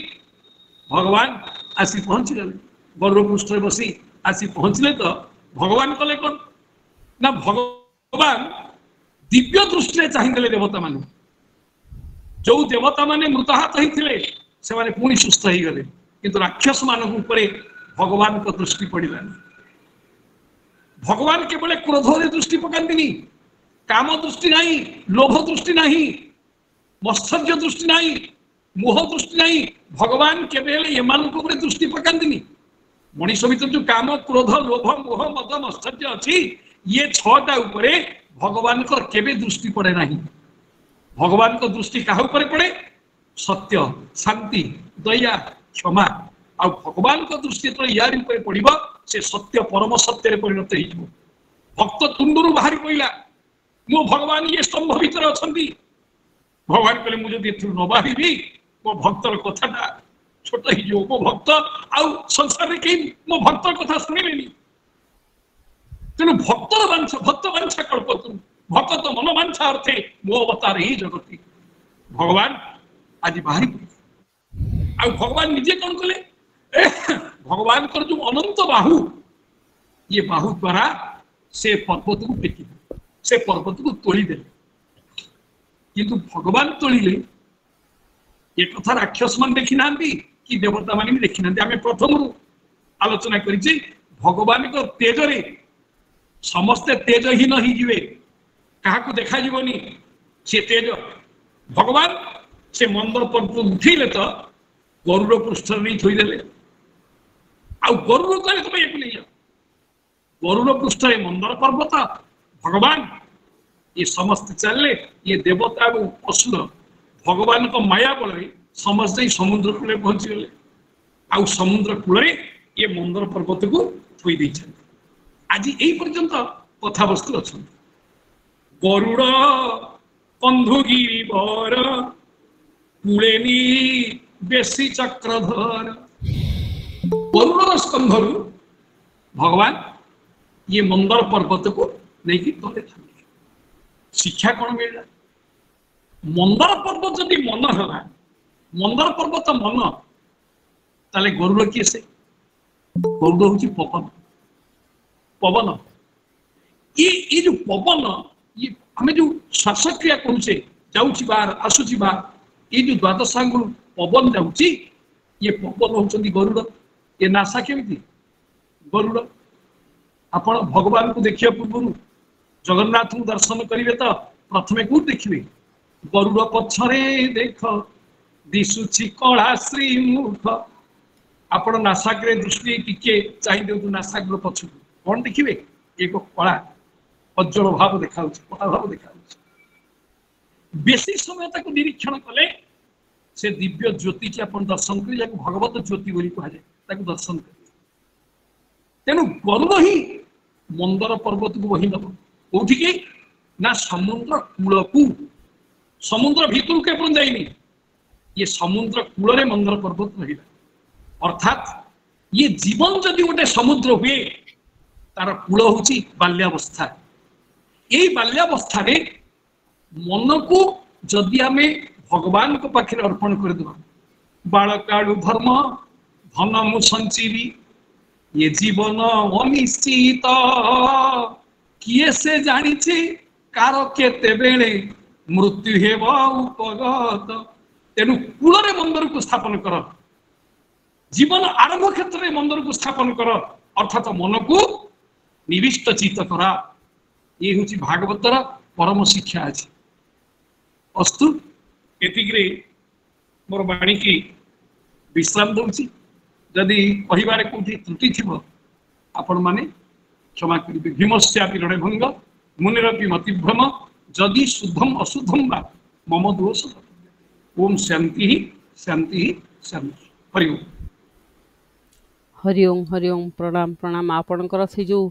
भगवान आसी पहुंचले गरुड़ पृष्ठ बसी आसी पहुंचले तो भगवान कले कौन ना भगवान दिव्य दृष्टि चाहिए देवता मान जो देवता माने मृताहत होते से माने पुणी सुस्थ हो गले किंतु राक्षस मान भगवान को दृष्टि पड़ानी भगवान केवल क्रोध दृष्टि पकानी काम दृष्टि नहीं लोभ दृष्टि नहीं मत्सर्य दृष्टि नहीं मोह दृष्टि नहीं भगवान केवल दृष्टि पकानी मनीष भीतर जो काम क्रोध लोभ मोह मद मत्सर्य अच्छी ये छटा उपरे भगवान को केवे दृष्टि पड़े ना भगवान को दृष्टि क्या पड़े सत्य शांति दया क्षमा आ भगवान को दृष्टि जो यार पड़ो से सत्य परम सत्य परिणत हो भक्त तुंडरू बाहरी पड़ा मो भगवान ये स्तंभ भीतर अच्छा भगवान कहले मुझे न बाहरी मो भक्तर कथाटा छोट हो मो भक्त आउ संसार में कहीं मो भक्तर कथा शुणिले तेणु भक्तर बांछा भक्त बांछा कल्पतु भक्त मन बांछा अर्थे मो अवतार ही जगती भगवान आज बाहरी आ भगवान निजे कौन कले भगवान कर जो अनंत बाहु ये बाहु द्वारा से पर्वत को टेकी से पर्वत को तोली दे किंतु भगवान तोलिले ये कथा राक्षस मान देखी ना कि देवता मान भी देखी ना आम प्रथम आलोचना करिचे भगवान को तेज रे समस्ते तेजहीन ही जीवे क्या देखा जीवनी से तेज भगवान से मंदर पर्वत उठेले तो गरुड़ पृष्ठ नहीं थोदेले आ गरुड़ कहे तुम एक नहीं जाओ गरुड़ पृष्ठ मंदर पर्वत भगवान ये समस्त चलले ये देवता और असुर भगवान को माया बल समस्त समुद्र कूल पहुंची गले आ समुद्र कूल ये मंदर पर्वत को थोई आज यही पर्यंत कथावस्तु अच्छा गरुड़ कंधुगिरीवर कूलेनी बेसी चक्रधर गरुड़ स्कंधरु भगवान ये मंदर पर्वत को नहीं कि तले शिक्षा कौन मिला मंदर पर्वत जदि मन है मंदर पर्वत मन ताले गरुड़ किए से गरुड़ हूँ पवन पवन ये जो पवन ये आम जो श्वासक्रिया करुचे जाऊँच बाहर आसुची बाहर ये जो द्वादशांगु पवन जाऊँगी ये पवन होती गरुड़ ये नासा केमी गरुड़ आपण भगवान को देखिया पूर्व जगन्नाथ को दर्शन करेंगे तो प्रथमे कौन देखिए गरुड़ पछरे देख दिशुची कला श्रीमुख आपण नासाग्रे दृष्टि टिके चाहिए दिखाँ नासाग्र पछ कौन देखिए एक कला अज्जल भाव देखा कला भाव देखा बेसी समय तक निरीक्षण कले से दिव्य ज्योति की अपन दर्शन कर भगवत ज्योति बोली कहुए दर्शन कर तेणु गरुड़ ही मंदर पर्वत को वही नब कौटी ना समुद्र कूल को समुद्र भितर के अपन जाइनी ये समुद्र कूल मंदर पर्वत रहा अर्थात ये जीवन जदि गोटे समुद्र हुए तार कूल हूँ बाल्यावस्था यही बाल्यावस्था मन को जदि आम भगवान को पाखे अर्पण करदे बालकाड़ू धर्म धन मु संचीरी ये जीवन अनिश्चित किए से जानी कार केते बेले मृत्यु हेब उपगत तेणु कूल मंदिर को स्थापन कर जीवन आरंभ क्षेत्र में मंदिर को स्थापन कर अर्थात मन को निविष्ट चित्त करा ये हूँ भागवतर परम शिक्षा अच्छी अस्तु एतिग्रे मोर बाणी की विश्राम दूसरी जदि कहबार कौटी त्रुटि थी आपण मैंने क्षमा करेंगे भीमस्यापि रणभंग मुनिरपि मतिभ्रम जदि शुद्धम अशुद्धम वा मम दोष ओम शांति शांति शांति हरिओम हरिओम हरिओम प्रणाम प्रणाम आपणकर से जो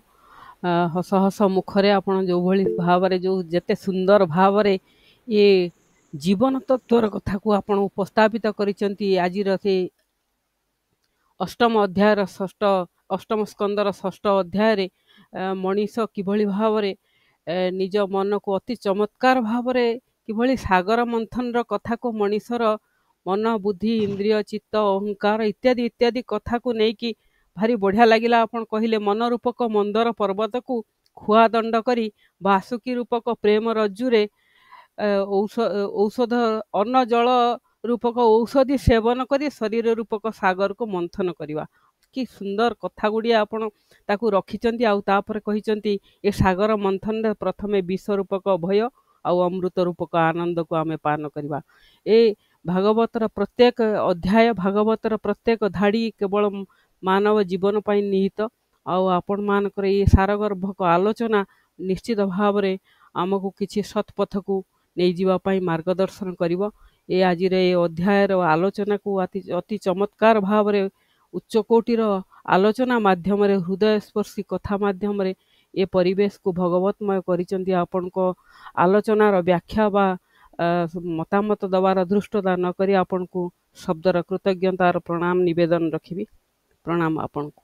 हस हस मुखरे आपण जो भली भाव जो जेते सुंदर भाव ये जीवन तत्वर कथा को आपण उपस्थापित करिसेंती आज से अष्टम अध्याय षष्ठ अष्टम स्कंदर षष्ठ अध्याय मनीष किभली भाव निज मन को अति चमत्कार भाव କିଭଳି ସାଗର ମନ୍ଥନର କଥାକୁ ମଣିଷର ମନ ବୁଦ୍ଧି ଇନ୍ଦ୍ରିୟ ଚିତ୍ତ ଅହଙ୍କାର ଇତ୍ୟାଦି ଇତ୍ୟାଦି କଥାକୁ ନେଇକି ଭାରି ବଢ଼ିଆ ଲାଗିଲା। ଆପଣ କହିଲେ ମନ ରୂପକ ମନ୍ଦର ପର୍ବତକୁ ଖୁଆ ଦଣ୍ଡ କରି ବାସୁକୀ ରୂପକ ପ୍ରେମ ରଜ୍ଜୁରେ ଔଷଧ ଅନ୍ନ ଜଳ ରୂପକ ଔଷଧି ସେବନ କରି ଶରୀର ରୂପକ ସାଗରକୁ ମନ୍ଥନ କରିବା। କି ସୁନ୍ଦର କଥା ଗୁଡ଼ିଏ ଆପଣ ତାକୁ ରଖିଛନ୍ତି। ଆଉ ତାପରେ କହିଛନ୍ତି ଏ ସାଗର ମନ୍ଥନରେ ପ୍ରଥମେ ବିଷ ରୂପକ ଭୟ ଆଉ ଅମୃତ ରୂପକ ଆନନ୍ଦକୁ ଆମେ ପାନ କରିବା। ଏ ଭାଗବତର ପ୍ରତ୍ୟେକ ଅଧ୍ୟାୟ ଭାଗବତର ପ୍ରତ୍ୟେକ ଧାଡ଼ି କେବଳ ମାନବ ଜୀବନ ପାଇଁ ନିହିତ। ଆଉ ଆପଣମାନଙ୍କର ଏ ସାରଗର୍ଭକ ଆଲୋଚନା ନିଶ୍ଚିତ ଭାବରେ ଆମକୁ କିଛି ସତ୍ପଥକୁ ନେଇଯିବା ପାଇଁ ମାର୍ଗଦର୍ଶନ କରିବ। ଏ ଆଜିର ଏ ଅଧ୍ୟାୟର ଆଲୋଚନାକୁ ଅତି ଚମତ୍କାର ଭାବରେ ଉଚ୍ଚକୋଟୀର ଆଲୋଚନା ମାଧ୍ୟମରେ ହୃଦୟସ୍ପର୍ଶୀ କଥା ମାଧ୍ୟମରେ ଏ ପରିବେଶକୁ ଭଗବତମୟ କରିଛନ୍ତି। ଆପଣଙ୍କ ଆଲୋଚନାର ବ୍ୟାଖ୍ୟା ବା ମତାମତ ଦେବାର ଧୃଷ୍ଟତା ନକରି ଆପଣଙ୍କୁ ଶବ୍ଦର କୃତଜ୍ଞତାର ପ୍ରଣାମ ନିବେଦନ ରଖିବି। ପ୍ରଣାମ ଆପଣଙ୍କୁ।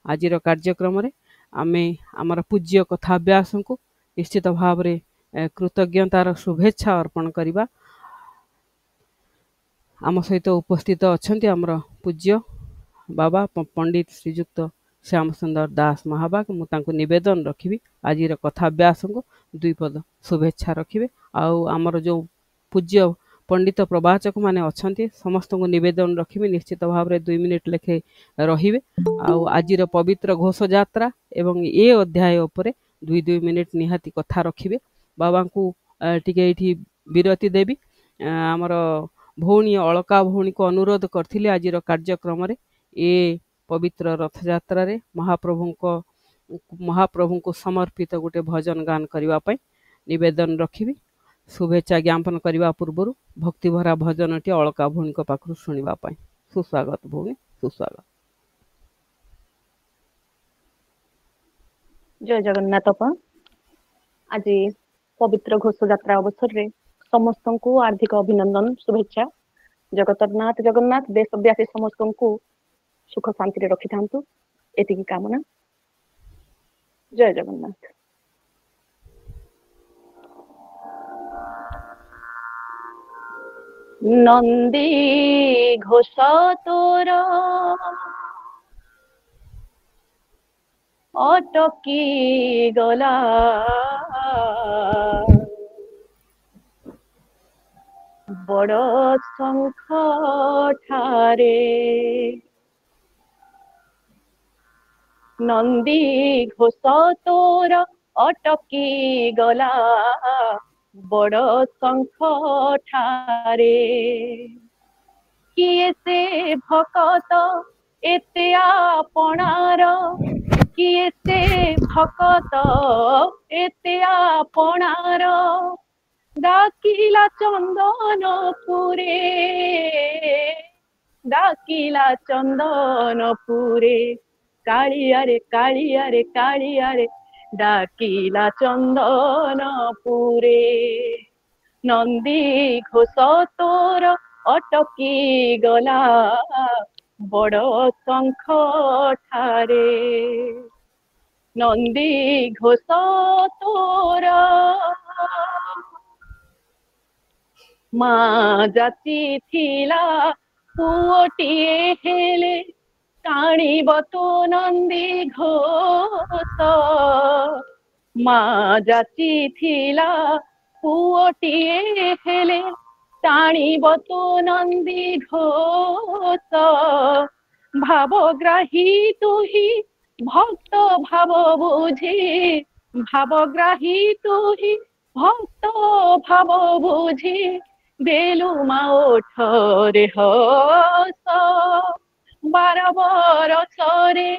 ଆଜିର କାର୍ଯ୍ୟକ୍ରମରେ ଆମେ ଆମର ପୂଜ୍ୟ କଥାଭ୍ୟାସଙ୍କୁ ନିଶ୍ଚିତ ଭାବରେ କୃତଜ୍ଞତାର ଶୁଭେଚ୍ଛା ଅର୍ପଣ କରିବା। ଆମ ସହିତ ଉପସ୍ଥିତ ଅଛନ୍ତି ଆମର ପୂଜ୍ୟ ବାବା ପଣ୍ଡିତ ଶ୍ରୀଯୁକ୍ତ ଶ୍ୟାମ ସୁନ୍ଦର ଦାସ ମହାବାଗ। ମୁଁ ତାଙ୍କୁ ନିବେଦନ ରଖିବି ଆଜିର କଥାଭ୍ୟାସଙ୍କୁ ଦୁଇପଦ ଶୁଭେଚ୍ଛା ରଖିବେ। ଆଉ ଆମର ଯେଉଁ ପୂଜ୍ୟ ପଣ୍ଡିତ ପ୍ରବାଚକ ମାନେ ଅଛନ୍ତି ସମସ୍ତଙ୍କୁ ନିବେଦନ ରଖିବି ନିଶ୍ଚିତ ଭାବରେ 2 ମିନିଟ୍ ଲେଖେ ରହିବେ। ଆଉ ଆଜିର ପବିତ୍ର ଘୋଷଯାତ୍ରା ଏବଂ ଏ ଅଧ୍ୟାୟ ଉପରେ 2 ମିନିଟ୍ ନିହାତି କଥା ରଖିବେ। ବାବାଙ୍କୁ ଟିକେ ଏଇଠି ବିରତି ଦେବି। ଆମର ଭଉଣୀ ଅଳକା ଭଉଣୀକୁ ଅନୁରୋଧ କରିଥିଲି ଆଜିର କାର୍ଯ୍ୟକ୍ରମରେ ଏ ପବିତ୍ର ରଥଯାତ୍ରାରେ ମହାପ୍ରଭୁଙ୍କୁ ସମର୍ପିତ ଗୋଟେ ଭଜନ ଗାନ କରିବା ପାଇଁ ନିବେଦନ ରଖିବି। ଶୁଭେଚ୍ଛା ଜ୍ଞାପନ କରିବା ପୂର୍ବରୁ ଭକ୍ତିଭରା ଭଜନଟି ଅଳକା ଭଉଣୀଙ୍କ ପାଖରୁ ଶୁଣିବା ପାଇଁ ସୁସ୍ୱାଗତ ଭଉଣୀ, ସୁସ୍ୱାଗତ। ଜୟ ଜଗନ୍ନାଥ। ଆଜି ପବିତ୍ର ଘୋଷଯାତ୍ରା ଅବସରରେ ସମସ୍ତଙ୍କୁ ହାର୍ଦ୍ଦିକ ଅଭିନନ୍ଦନ, ଶୁଭେଚ୍ଛା। ଜଗତରନାଥ ଜଗନ୍ନାଥ ଦେଶବ୍ୟାପୀ ସମସ୍ତଙ୍କୁ ସୁଖ ଶାନ୍ତିରେ ରଖିଥାନ୍ତୁ, ଏତିକି କାମନା। ଜୟ ଜଗନ୍ନାଥ। ନନ୍ଦୀ ଘୋଷ ତୋର ଅଟକି ଗଲା, ବଡ଼ ଶଙ୍ଖ ଠାରେ। ନନ୍ଦୀ ଘୋଷ ତୋର ଅଟକି ଗଲା, ବଡ଼ ଶଙ୍ଖ ଠାରେ। କିଏ ସେ ଭକତ ଏତେ ଆପଣାର, କିଏ ସେ ଭକତ ଏତେ ଆପଣାର, ଡାକିଲା ଚନ୍ଦନପୁରେ, ଡାକିଲା ଚନ୍ଦନପୁରେ। କାଳିଆରେ କାଳିଆରେ କାଳିଆରେ ଡାକିଲା ଚନ୍ଦନପୁରେ। ନନ୍ଦୀ ଘୋଷ ତୋର ଅଟକି ଗଲା, ବଡ଼ ଶଙ୍ଖ ଠାରେ। ନନ୍ଦୀ ଘୋଷ ତୋର ମା ଯାଚିଥିଲା ପୁଅଟିଏ ହେଲେ, ଟାଣିବ ତୁ ନନ୍ଦୀ ଘୋଷ। ମା ଯାଚିଥିଲା ପୁଅଟିଏ ହେଲେ, ଟାଣିବ ତୁ ନନ୍ଦୀ ଘୋଷ। ଭାବଗ୍ରାହୀ ତୁହି ଭକ୍ତ ଭାବ ବୁଝି, ଭାବଗ୍ରାହୀ ତୁହି ଭକ୍ତ ଭାବ ବୁଝି, ଦେଲୁ ମା ଓଠରେ ହସ। 12 ବରଷରେ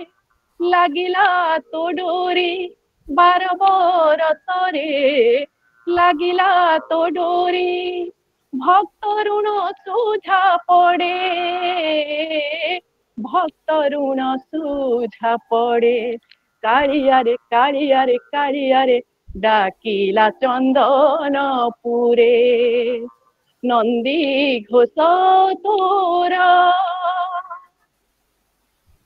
ଲାଗିଲା ତୋ ଡୋରି, 12 ବରଷରେ ଲାଗିଲା ତୋ ଡୋରି। ଭକ୍ତ ଋଣ ସୁଝା ପଡ଼େ, ଭକ୍ତ ଋଣ ସୁଝା ପଡ଼େ। କାଳିଆରେ କାଳିଆରେ କାଳିଆରେ ଡାକିଲା ଚନ୍ଦନପୁରେ। ନନ୍ଦୀ ଘୋଷ ତୋର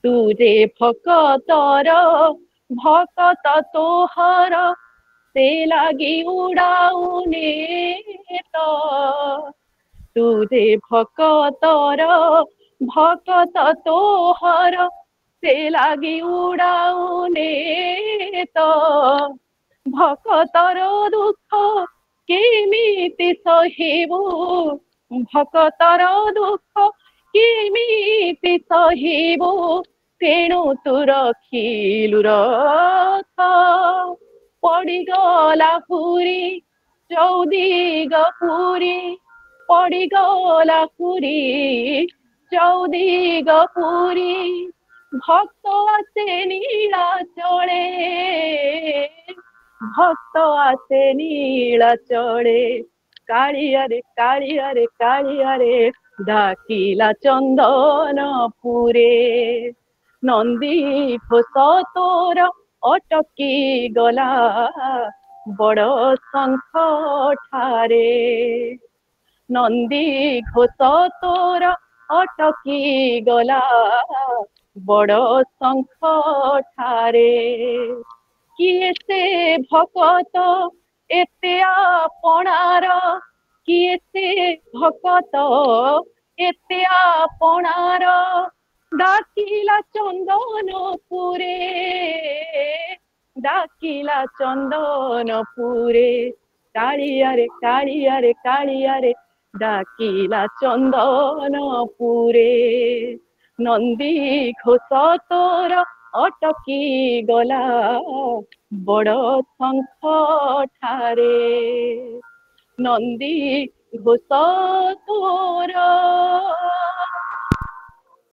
ତୁ ଯେ ଭକତର ଭକତ ତୋହର, से লাগি উড়াউনে তো তুজে ভকতর ভকত তোহর ସେ লাগি উড়াউনে তো ভকতর দুঃখ কেমিতি সহিবু ভকতর দুঃখ কেমিতি সহিবু ତେଣୁ ତୁ ରଖିଲୁ ରଥ ପଡ଼ିଗଲା ପୁରୀ ଚୌଦିଗ ପୁରୀ ପଡ଼ିଗଲା ପୁରୀ ଚୌଦିଗ ପୁରୀ ভক্ত আছে নীলাচলে ভক্ত আছে নীলাচলে কাଳିয়ারে কাଳିয়ারে কাଳିয়ারে ডাকিলা চন্দনপুরে নন্দী ঘোষ তোর অটকি গলা বড় শঙ্খ ঠারে নন্দী ঘোষ তোর অটকি গলা বড় শঙ্খ ঠারে কিଏ ସେ ভকত এতে আপনার কিଏ ସେ ভকত এতে আপনার ডাকিলা চন্দনপুরে ডাকিলা চন্দনপুরে কালিয়ারে কালিয়ারে কালিয়ারে ডাকিলা চন্দনপুরে নন্দী ঘোষ তোর অটকি গলা বড় শঙ্খ ঠারে নন্দী ঘোষ তোর